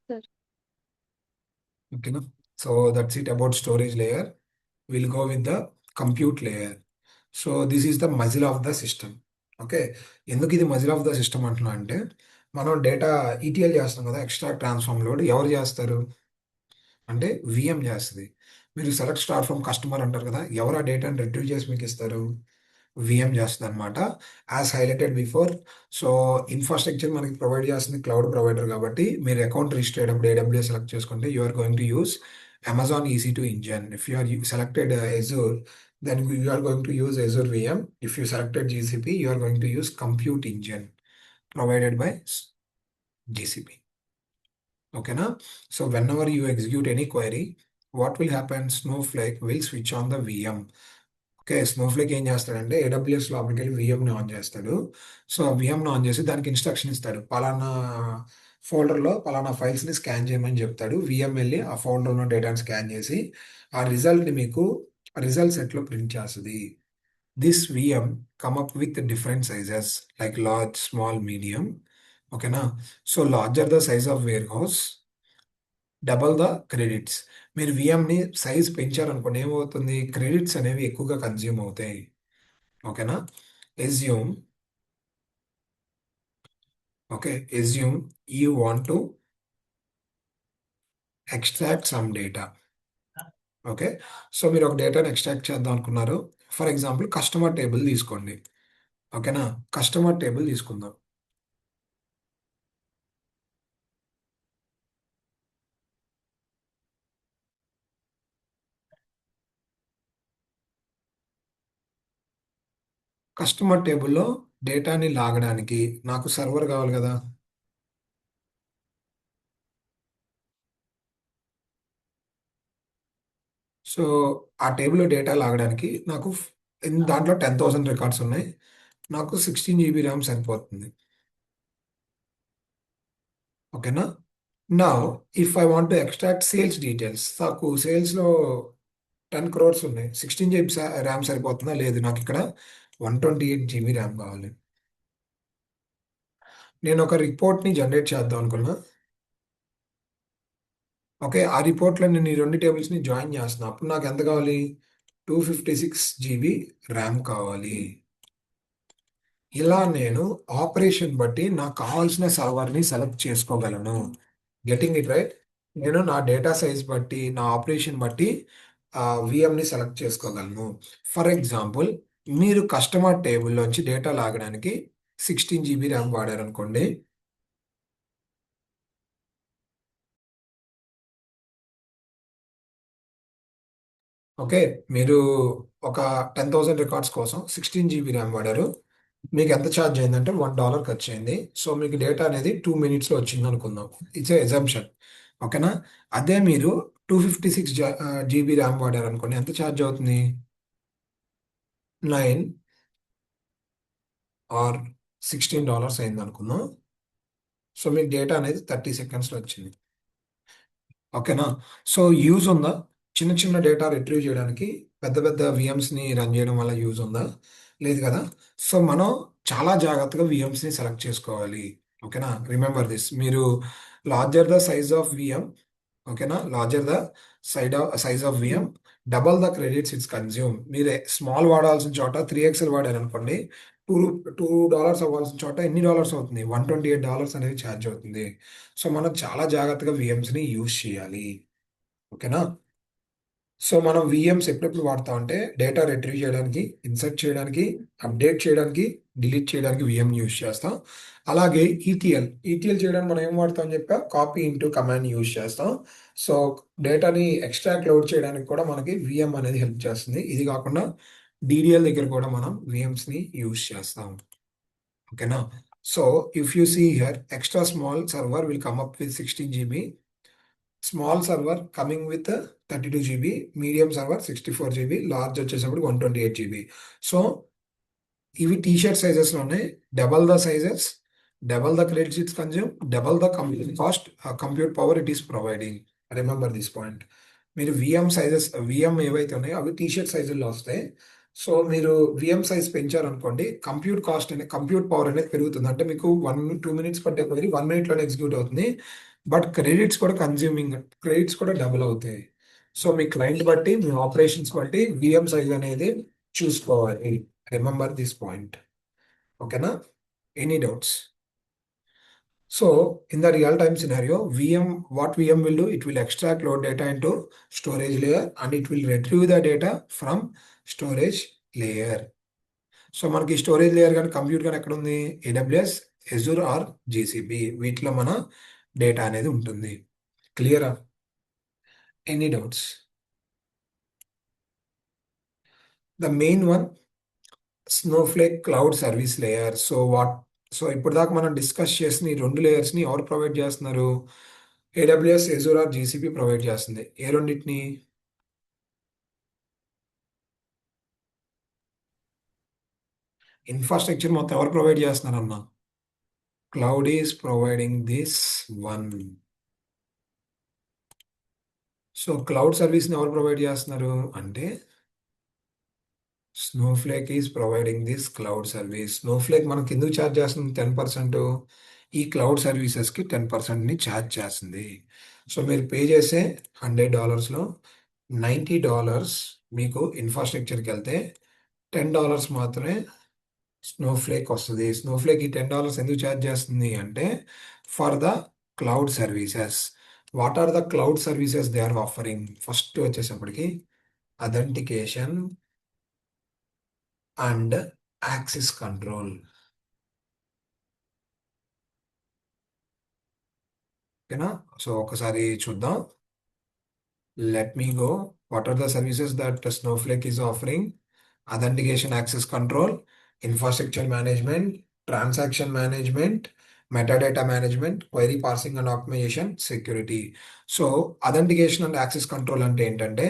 D: Sir.
A: ఓకేనా? So that's it about storage layer. Will go with the compute layer. So this is the muscle of the system. Okay, ఎందుకు ఇది మజిల్ ఆఫ్ ద సిస్టమ్ అంటున్నా అంటే మనం డేటా ఈటీఎల్ చేస్తాం కదా, ఎక్స్ట్రాక్ట్ ట్రాన్స్ఫార్మ్ లోడ్ ఎవరు చేస్తారు అంటే విఎం చేస్తుంది. మీరు సెలెక్ట్ స్టార్ ఫ్రమ్ కస్టమర్ అంటారు కదా, ఎవరు ఆ డేటాని రిట్రీవ్ చేసి మీకు ఇస్తారు? విఎం చేస్తుంది అనమాట. As highlighted before, so infrastructure మనకి ప్రొవైడ్ చేస్తుంది క్లౌడ్ ప్రొవైడర్ కాబట్టి మీరు అకౌంట్ రిజిస్టర్ అయ్యేటప్పుడు ఏడబ్ల్యూఎస్ సెలెక్ట్ చేసుకుంటే you are going to use Amazon EC2 engine. If you are selected Azure, then you are going to use Azure VM. If you selected GCP, you are going to use compute engine provided by GCP. Okay, na? So whenever you execute any query, what will happen? Snowflake will switch on the VM. Okay, Snowflake ఏం చేస్తాడంటే AWS లోపలికి వెళ్ళి విఎంని on చేస్తాడు. So ఆ విఎంని on చేసి దానికి instruction ఇస్తాడు, పలానా ఫోల్డర్లో పలానా ఫైల్స్ని స్కాన్ చేయమని చెప్తాడు. విఎం వెళ్ళి ఆ ఫోల్డర్లో డేటాని స్కాన్ చేసి ఆ రిజల్ట్ని మీకు రిజల్ట్ సెట్లో ప్రింట్ చేస్తుంది. This VM come up with different sizes like large, small, medium. ఓకేనా? So larger the size of warehouse, double the credits. మీరు విఎంని సైజ్ పెంచారనుకోండి ఏమవుతుంది? క్రెడిట్స్ అనేవి ఎక్కువగా కన్జ్యూమ్ అవుతాయి. ఓకేనా? Assume, okay, assume you want to extract some data. Okay, so మీరు ఒక డేటాని ఎక్స్ట్రాక్ట్ చేద్దాం అనుకున్నారు. ఫర్ ఎగ్జాంపుల్ కస్టమర్ టేబుల్ తీసుకోండి. ఓకేనా? కస్టమర్ టేబుల్ తీసుకుందాం. కస్టమర్ టేబుల్లో డేటాని లాగడానికి నాకు సర్వర్ కావాలి కదా. సో ఆ టేబుల్లో డేటా లాగడానికి నాకు దాంట్లో 10,000 రికార్డ్స్ ఉన్నాయి. నాకు 16 GB ర్యామ్ సరిపోతుంది. ఓకేనా? నా if I want to extract sales details, నాకు సేల్స్లో 10 crores ఉన్నాయి. 16 GB ర్యామ్ సరిపోతుందా? లేదు, నాకు ఇక్కడ 128 GB ర్యామ్ కావాలి. నేను ఒక రిపోర్ట్ని జనరేట్ చేద్దాం అనుకున్నా. ఓకే, ఆ రిపోర్ట్లో నేను ఈ 2 టేబుల్స్ని జాయిన్ చేస్తున్నా. అప్పుడు నాకు ఎంత కావాలి? 256 GB ర్యామ్ కావాలి. ఇలా నేను ఆపరేషన్ బట్టి నాకు కావాల్సిన సర్వర్ని సెలెక్ట్ చేసుకోగలను. Getting it right? నేను నా డేటా సైజ్ బట్టి, నా ఆపరేషన్ బట్టి విఎంని సెలెక్ట్ చేసుకోగలను. ఫర్ ఎగ్జాంపుల్, మీరు కస్టమర్ టేబుల్లోంచి డేటా లాగడానికి 16 GB ర్యామ్ వాడారనుకోండి. ఓకే, మీరు ఒక 10,000 రికార్డ్స్ కోసం 16 GB ర్యామ్ వాడారు. మీకు ఎంత ఛార్జ్ అయిందంటే $1 ఖర్చు అయింది. సో మీకు డేటా అనేది 2 minutesలో వచ్చింది అనుకుందాం. It's exemption. ఓకేనా? అదే మీరు 256 జీబీ ర్యామ్ వాడారు అనుకోండి, ఎంత ఛార్జ్ అవుతుంది? 9 ఆర్ $16 అయింది అనుకుందాం. సో మీకు డేటా అనేది 30 secondsలో వచ్చింది. ఓకేనా? సో యూజ్ ఉందా? చిన్న చిన్న డేటా రిట్రీవ్ చేయడానికి పెద్ద పెద్ద VMsని రన్ చేయడం వల్ల యూజ్ ఉందా? లేదు కదా? సో మనం చాలా జాగ్రత్తగా VMsని సెలెక్ట్ చేసుకోవాలి. ఓకేనా? Remember this. మీరు larger the size of VM, ఓకేనా, larger the size of VM, double the credits it's consume. మీరు స్మాల్ వాడాల్సిన చోట 3XL వాడారు అనుకోండి, $2 అవ్వాల్సిన చోట ఎన్ని డాలర్స్ అవుతుంది? $128 అనేది ఛార్జ్ అవుతుంది. సో మనం చాలా జాగ్రత్తగా VMsని యూజ్ చేయాలి. ఓకేనా? సో మనం VMs ఎప్పుడెప్పుడు వాడతాం అంటే డేటా రిట్రీవ్ చేయడానికి, ఇన్సర్ట్ చేయడానికి, అప్డేట్ చేయడానికి, డిలీట్ చేయడానికి VM యూజ్ చేస్తాం. అలాగే ఈటీఎల్ చేయడానికి మనం ఏం వాడతాం అని చెప్పా? కాపీ ఇంటూ కమాండ్ యూజ్ చేస్తాం. సో డేటాని ఎక్స్ట్రాక్ట్ లోడ్ చేయడానికి కూడా మనకి VM అనేది హెల్ప్ చేస్తుంది. ఇది కాకుండా DDL దగ్గర కూడా మనం VMsని యూజ్ చేస్తాం. ఓకేనా? So if you see here, extra small server will come up with 16 GB, small server coming with 32 GB, medium server 64 GB, large వచ్చేసరికి 128 GB. సో ఇవి టీషర్ట్ సైజెస్లోనే double the sizes, double the credit it's consume, double the compute cost, compute power it is providing. Remember this point. మీరు VM ఏవైతే ఉన్నాయో అవి t shirt సైజుల్లో వస్తాయి. So మీరు విఎం సైజ్ పెంచారనుకోండి, కంప్యూట్ పవర్ అనేది పెరుగుతుంది. అంటే మీకు 1-2 minutes పట్టే కొద్ది 1 minute ఎగ్జిక్యూట్ అవుతుంది. బట్ క్రెడిట్స్ కూడా డబుల్ అవుతాయి. సో మీ క్లయింట్ బట్టి, మీ ఆపరేషన్స్ బట్టి విఎం సైజ్ అనేది చూసుకోవాలి. Remember this point. ఓకేనా? Any doubts? So in the real time scenario, what VM will do, it will extract load data into storage layer and it will retrieve the data from storage layer. So మనకి storage layer కానీ compute కానీ ఎక్కడ ఉంది? AWS, Azure or GCP, వీటిలో మన data అనేది ఉంటుంది. క్లియరా? Any doubts? The main one, Snowflake cloud service layer. So ఇప్పుడు దాకా మనం డిస్కస్ చేసిన ఈ 2 లేయర్స్ని ఎవరు ప్రొవైడ్ చేస్తున్నారు? AWS, Azure or GCP provide చేస్తుంది. ఏ రెండింటిని? ఇన్ఫ్రాస్ట్రక్చర్ మొత్తం ఎవరు ప్రొవైడ్ చేస్తున్నారన్న? Cloud is providing this one. So cloud సర్వీస్ని ఎవరు ప్రొవైడ్ చేస్తున్నారు అంటే Snowflake is providing this cloud service. Snowflake మనకి ఎందుకు ఛార్జ్ చేస్తుంది? 10%. ఈ క్లౌడ్ సర్వీసెస్కి 10%ని ఛార్జ్ చేస్తుంది. సో మీరు పే చేసే $100లో $90 మీకు ఇన్ఫ్రాస్ట్రక్చర్కి వెళ్తే $10 మాత్రమే స్నోఫ్లేక్ వస్తుంది. స్నోఫ్లేక్ ఈ $10 ఎందుకు ఛార్జ్ చేస్తుంది అంటే for the cloud services. What are the cloud services they are offering? First వచ్చేసప్పటికి అథెంటికేషన్ అండ్ యాక్సెస్ కంట్రోల్. ఓకేనా? సో ఒకసారి చూద్దాం. Let me go. What are the services that Snowflake is offering? Authentication, access control, infrastructure management, transaction management, metadata management, query parsing and optimization, security. So authentication and access control అంటే ఏంటంటే,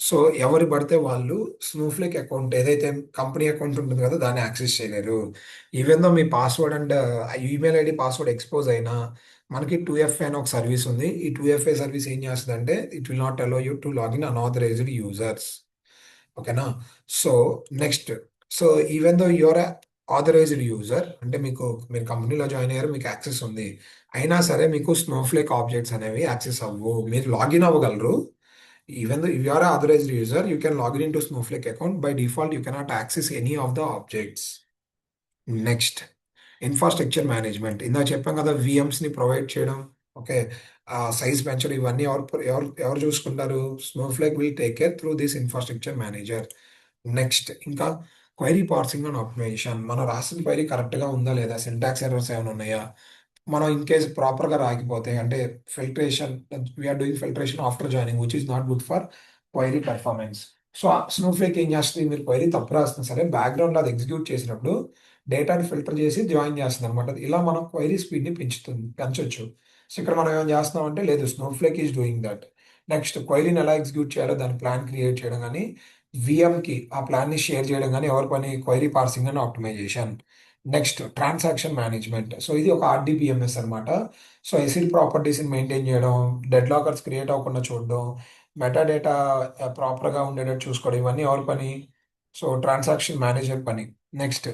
A: so ఎవరు పడితే వాళ్ళు Snowflake account, ఏదైతే company account ఉంటుంది కదా, దాన్ని access చేయలేరు. Even though me password and email ID password expose అయినా మనకి 2FA అని ఒక సర్వీస్ ఉంది. ఈ 2FA సర్వీస్ ఏం చేస్తుంది అంటే it will not allow you to login unauthorised users. ఓకేనా? So next, so even though your authorised user అంటే మీరు కంపెనీలో జాయిన్ అయ్యారు, మీకు యాక్సెస్ ఉంది, అయినా సరే మీకు స్నోఫ్లేక్ ఆబ్జెక్ట్స్ అనేవి యాక్సెస్ అవ్వవు. మీరు లాగిన్ అవ్వగలరు. Even though if you are authorized user, you can login in to Snowflake account. By default you cannot access any of the objects. Next, infrastructure management. ఇందాక చెప్పాం కదా, VMsని ప్రొవైడ్ చేయడం, ఓకే, సైజ్ పెంచడం, ఇవన్నీ ఎవరు చూసుకుంటారు? Snowflake will take care through this infrastructure manager. Next, ఇంకా క్వైరీ పార్సింగ్ అండ్ ఆప్టిమైజేషన్. మనం రాసిన క్వైరీ కరెక్ట్గా ఉందా లేదా, సింటాక్స్ ఎర్రర్స్ ఏమైనా ఉన్నాయా, మనం ఇన్ కేసు ప్రాపర్గా రాకపోతే, అంటే filtration, we are doing filtration after joining which is not good for query performance. So Snowflake ఏం చేస్తుంది? మీరు క్వైరీ తప్పు రాస్తున్నా సరే బ్యాక్గ్రౌండ్ అది ఎగ్జిక్యూట్ చేసినప్పుడు డేటాని ఫిల్టర్ చేసి జాయిన్ చేస్తుంది అనమాట. ఇలా మనం క్వైరీ స్పీడ్ని పెంచొచ్చు. సో ఇక్కడ మనం ఏం చేస్తున్నాం అంటే లేదు, Snowflake is doing that. Next క్వైరీని ఎలా ఎగ్జిక్యూట్ చేయాలో దాని ప్లాన్ క్రియేట్ చేయడం కానీ, విఎంకి ఆ ప్లాన్ని షేర్ చేయడం కానీ ఎవరి పని, query parsing and optimization. Next transaction management. So ఇది ఒక ఆర్డిబిఎంఎస్ అనమాట. సో ఎసిడ్ ప్రాపర్టీస్ని మెయింటైన్ చేయడం, డెడ్ లాకర్స్ క్రియేట్ అవ్వకుండా చూడడం, మెటా డేటా ప్రాపర్గా ఉండేటట్టు చూసుకోవడం, ఇవన్నీ ఎవరి పని, సో ట్రాన్సాక్షన్ మేనేజర్ పని. Next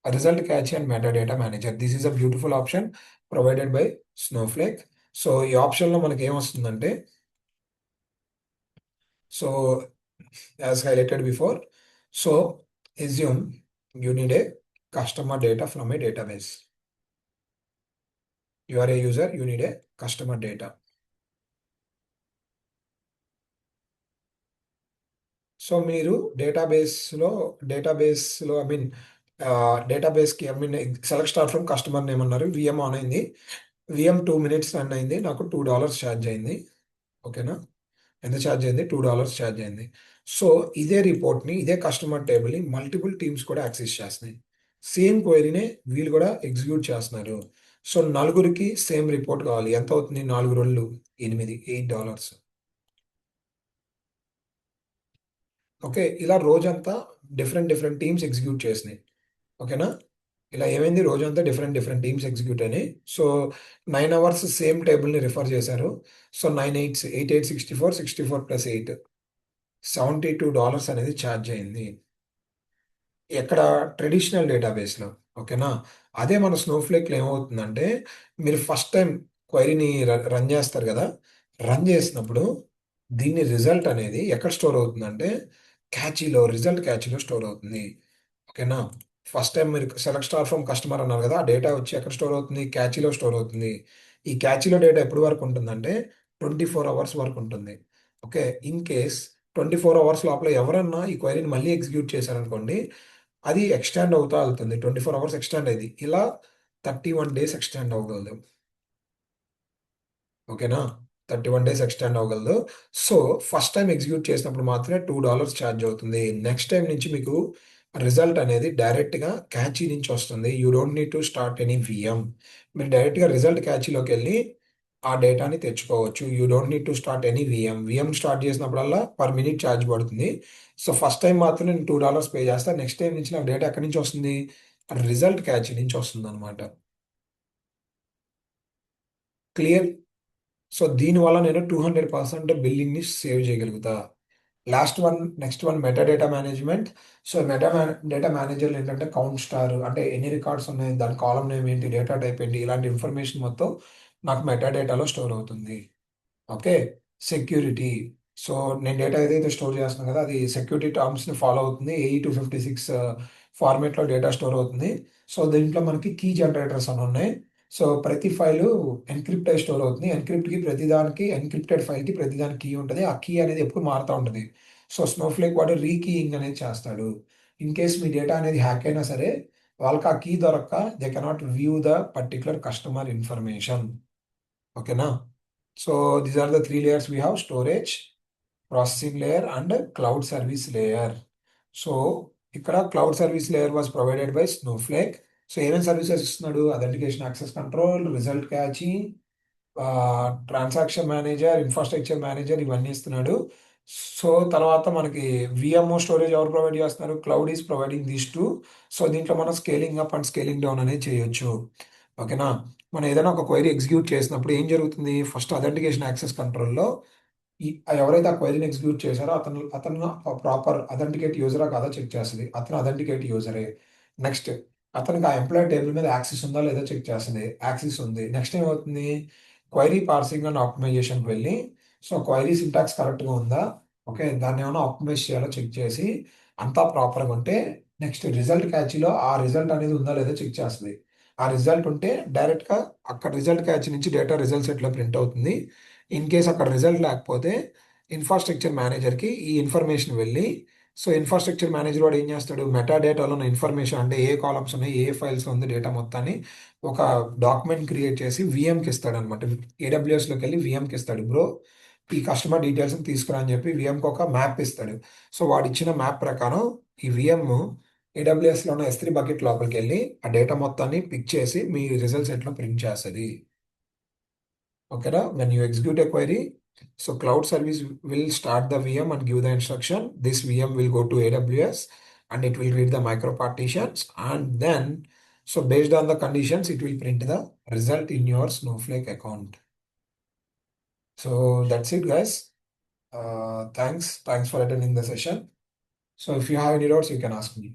A: result cache and metadata manager. This is a beautiful option provided by Snowflake. So ఈ ఆప్షన్లో మనకి ఏమొస్తుందంటే, so as highlighted before, so assume you need a customer data from a database. You are a user, you need a customer data. So మీరు డేటాబేస్లో I mean డేటాబేస్కి I mean select star from customer name అన్నారు, VM on అయింది, VM 2 minutes run అయింది, నాకు $2 charge అయింది. ఓకేనా, ఎంత ఛార్జ్ అయింది? $2 ఛార్జ్ అయింది. సో ఇదే రిపోర్ట్ని, ఇదే కస్టమర్ టేబుల్ని మల్టిపుల్ టీమ్స్ కూడా యాక్సెస్ చేస్తున్నాయి. సేమ్ క్వైరీనే వీళ్ళు కూడా ఎగ్జిక్యూట్ చేస్తున్నారు. సో నలుగురికి సేమ్ రిపోర్ట్ కావాలి. ఎంత అవుతుంది? 4 రోజులు 8 $8. ఓకే, ఇలా రోజంతా డిఫరెంట్ టీమ్స్ ఎగ్జిక్యూట్ చేసినాయి. ఓకేనా, ఇలా ఏమైంది? రోజంతా డిఫరెంట్ టీమ్స్ ఎగ్జిక్యూట్ అయినాయి. సో 9 hours సేమ్ టేబుల్ని రిఫర్ చేశారు. సో 9 8 8 8 64 64 + 8 $72 అనేది ఛార్జ్ అయింది. ఎక్కడ? ట్రెడిషనల్ డేటాబేస్లో. ఓకేనా, అదే మన స్నోఫ్లేక్లో ఏమవుతుందంటే, మీరు ఫస్ట్ టైం క్వైరీని రన్ చేస్తారు కదా, రన్ చేసినప్పుడు దీని రిజల్ట్ అనేది ఎక్కడ స్టోర్ అవుతుందంటే రిజల్ట్ క్యాచీలో స్టోర్ అవుతుంది. ఓకేనా, ఫస్ట్ టైం మీరు సెలెక్ట్ స్టార్ ఫ్రమ్ కస్టమర్ అన్నారు కదా, ఆ డేటా వచ్చి ఎక్కడ స్టోర్ అవుతుంది? క్యాచీలో స్టోర్ అవుతుంది. ఈ క్యాచీలో డేటా ఎప్పటి వరకు ఉంటుందంటే 24 hours వరకు ఉంటుంది. ఓకే, ఇన్ కేస్ 24 hours లోపల ఎవరన్నా ఈ క్వైరీని మళ్ళీ ఎగ్జిక్యూట్ చేశారనుకోండి, అది ఎక్స్టెండ్ అవుతా వెళ్తుంది. 24 hours ఎక్స్టెండ్ అయింది, ఇలా 31 days ఎక్స్టెండ్ అవ్వగలదు. ఓకేనా, 31 days ఎక్స్టెండ్ అవ్వగలదు. సో ఫస్ట్ టైం ఎగ్జిక్యూట్ చేసినప్పుడు మాత్రమే $2 ఛార్జ్ అవుతుంది. నెక్స్ట్ టైం నుంచి మీకు రిజల్ట్ అనేది డైరెక్ట్గా క్యాచీ నుంచి వస్తుంది. You don't need to start any VM. మీరు డైరెక్ట్గా రిజల్ట్ క్యాచీలోకి వెళ్ళి ఆ డేటాని తెచ్చుకోవచ్చు. You don't need to start any VM start చేసినప్పుడల్లా పర్ మినిట్ ఛార్జ్ పడుతుంది. సో ఫస్ట్ టైం మాత్రం నేను $2 పే చేస్తాను. నెక్స్ట్ టైం నుంచి నాకు డేటా ఎక్కడి నుంచి వస్తుంది? రిజల్ట్ క్యాచీ నుంచి వస్తుంది అనమాట. క్లియర్? సో దీనివల్ల నేను 200% బిల్లింగ్ని సేవ్ చేయగలుగుతా. Next one metadata management. So data మేనేజర్లు ఏంటంటే కౌంట్ స్టార్, అంటే ఎన్ని రికార్డ్స్ ఉన్నాయి, దాని కాలం నేమ్ ఏంటి, డేటా టైప్ ఏంటి, ఇలాంటి ఇన్ఫర్మేషన్ మొత్తం నాకు మెటా డేటాలో స్టోర్ అవుతుంది. Okay, security. సో నేను డేటా ఏదైతే స్టోర్ చేస్తున్నాను కదా, అది సెక్యూరిటీ టర్మ్స్ని ఫాలో అవుతుంది. AE256 ఫార్మేట్లో డేటా స్టోర్ అవుతుంది. సో దీంట్లో మనకి కీ జనరేటర్స్ అని ఉన్నాయి. సో ప్రతి ఫైలు ఎన్క్రిప్ట్ అయి స్టోర్ అవుతుంది. ఎన్క్రిప్టెడ్ ఫైల్కి ప్రతిదానికి కీ ఉంటుంది. ఆ కీ అనేది ఎప్పుడు మారుతూ ఉంటుంది. సో స్నోఫ్లేక్ వాడు రీకీయింగ్ అనేది చేస్తాడు. ఇన్ కేస్ మీ డేటా అనేది హ్యాక్ అయినా సరే, వాళ్ళకి ఆ కీ దొరక్క they cannot view the particular customer information. ఓకేనా, so these are the 3 layers we have: storage, processing layer and cloud service layer. So ఇక్కడ cloud service layer was provided by Snowflake. So ఏమేమి services ఇస్తున్నాడు? Authentication, access control, result caching, transaction manager, infrastructure manager, ఇవన్నీ ఇస్తున్నాడు. So తర్వాత మనకి విఎంఓ storage ఎవరు provide చేస్తున్నారు? Cloud is providing these two. So దీంట్లో మనం scaling up and scaling down అనేది చేయొచ్చు. ఓకేనా, మనం ఏదైనా ఒక క్వైరీ ఎగ్జిక్యూట్ చేసినప్పుడు ఏం జరుగుతుంది? ఫస్ట్ అథెంటికేషన్ యాక్సెస్ కంట్రోల్లో ఎవరైతే ఆ క్వైరీని ఎగ్జిక్యూట్ చేశారో అతను ప్రాపర్ అథెంటికేట్ యూజరా కాదా చెక్ చేస్తుంది. అతను అథెంటికేట్ యూజరే. నెక్స్ట్ అతనికి ఆ ఎంప్లాయీ టేబుల్ మీద యాక్సెస్ ఉందా లేదా చెక్ చేస్తుంది. యాక్సెస్ ఉంది. నెక్స్ట్ ఏమవుతుంది? క్వైరీ పార్సింగ్ అండ్ ఆప్టిమైజేషన్కి వెళ్ళి, సో క్వైరీ సింటాక్స్ కరెక్ట్గా ఉందా, ఓకే, దాన్ని ఏమైనా ఆప్టిమైజ్ చేయాలో చెక్ చేసి అంతా ప్రాపర్గా ఉంటే నెక్స్ట్ రిజల్ట్ క్యాచ్లో ఆ రిజల్ట్ అనేది ఉందా లేదా చెక్ చేస్తుంది. ఆ రిజల్ట్ ఉంటే డైరెక్ట్గా అక్కడ రిజల్ట్ క్యాచ్ నుంచి డేటా రిజల్ట్ సెట్లో ప్రింట్ అవుతుంది. ఇన్ కేస్ అక్కడ రిజల్ట్ లేకపోతే ఇన్ఫ్రాస్ట్రక్చర్ మేనేజర్కి ఈ ఇన్ఫర్మేషన్ వెళ్ళి, సో ఇన్ఫ్రాస్ట్రక్చర్ మేనేజర్ వాడు ఏం చేస్తాడు? మెటా డేటాలో ఉన్న ఇన్ఫర్మేషన్, అంటే ఏ కాలమ్స్ ఉన్నాయి, ఏ ఫైల్స్ ఉంది, డేటా మొత్తాన్ని ఒక డాక్యుమెంట్ క్రియేట్ చేసి విఎంకి ఇస్తాడు అనమాట. AWSలోకి వెళ్ళి విఎంకి ఇస్తాడు. బ్రో ఈ కస్టమర్ డీటెయిల్స్ని తీసుకురా అని చెప్పి విఎంకి ఒక మ్యాప్ ఇస్తాడు. సో వాడు ఇచ్చిన మ్యాప్ ప్రకారం ఈ విఎం AWS లో ఉన్న S3 బకెట్ లోపలికి వెళ్ళి ఆ డేటా మొత్తాన్ని పిక్ చేసి మీ రిజల్ట్ సెట్ లో ప్రింట్ చేస్తుంది. ఓకేనా? When you execute a query, so cloud service will start the VM and give the instruction. This VM will go to AWS and it will read the micro partitions, and then so based on the conditions it will print the result in your Snowflake account. So that's it, guys. Thanks for attending the session. So if you have any doubts, you can ask me.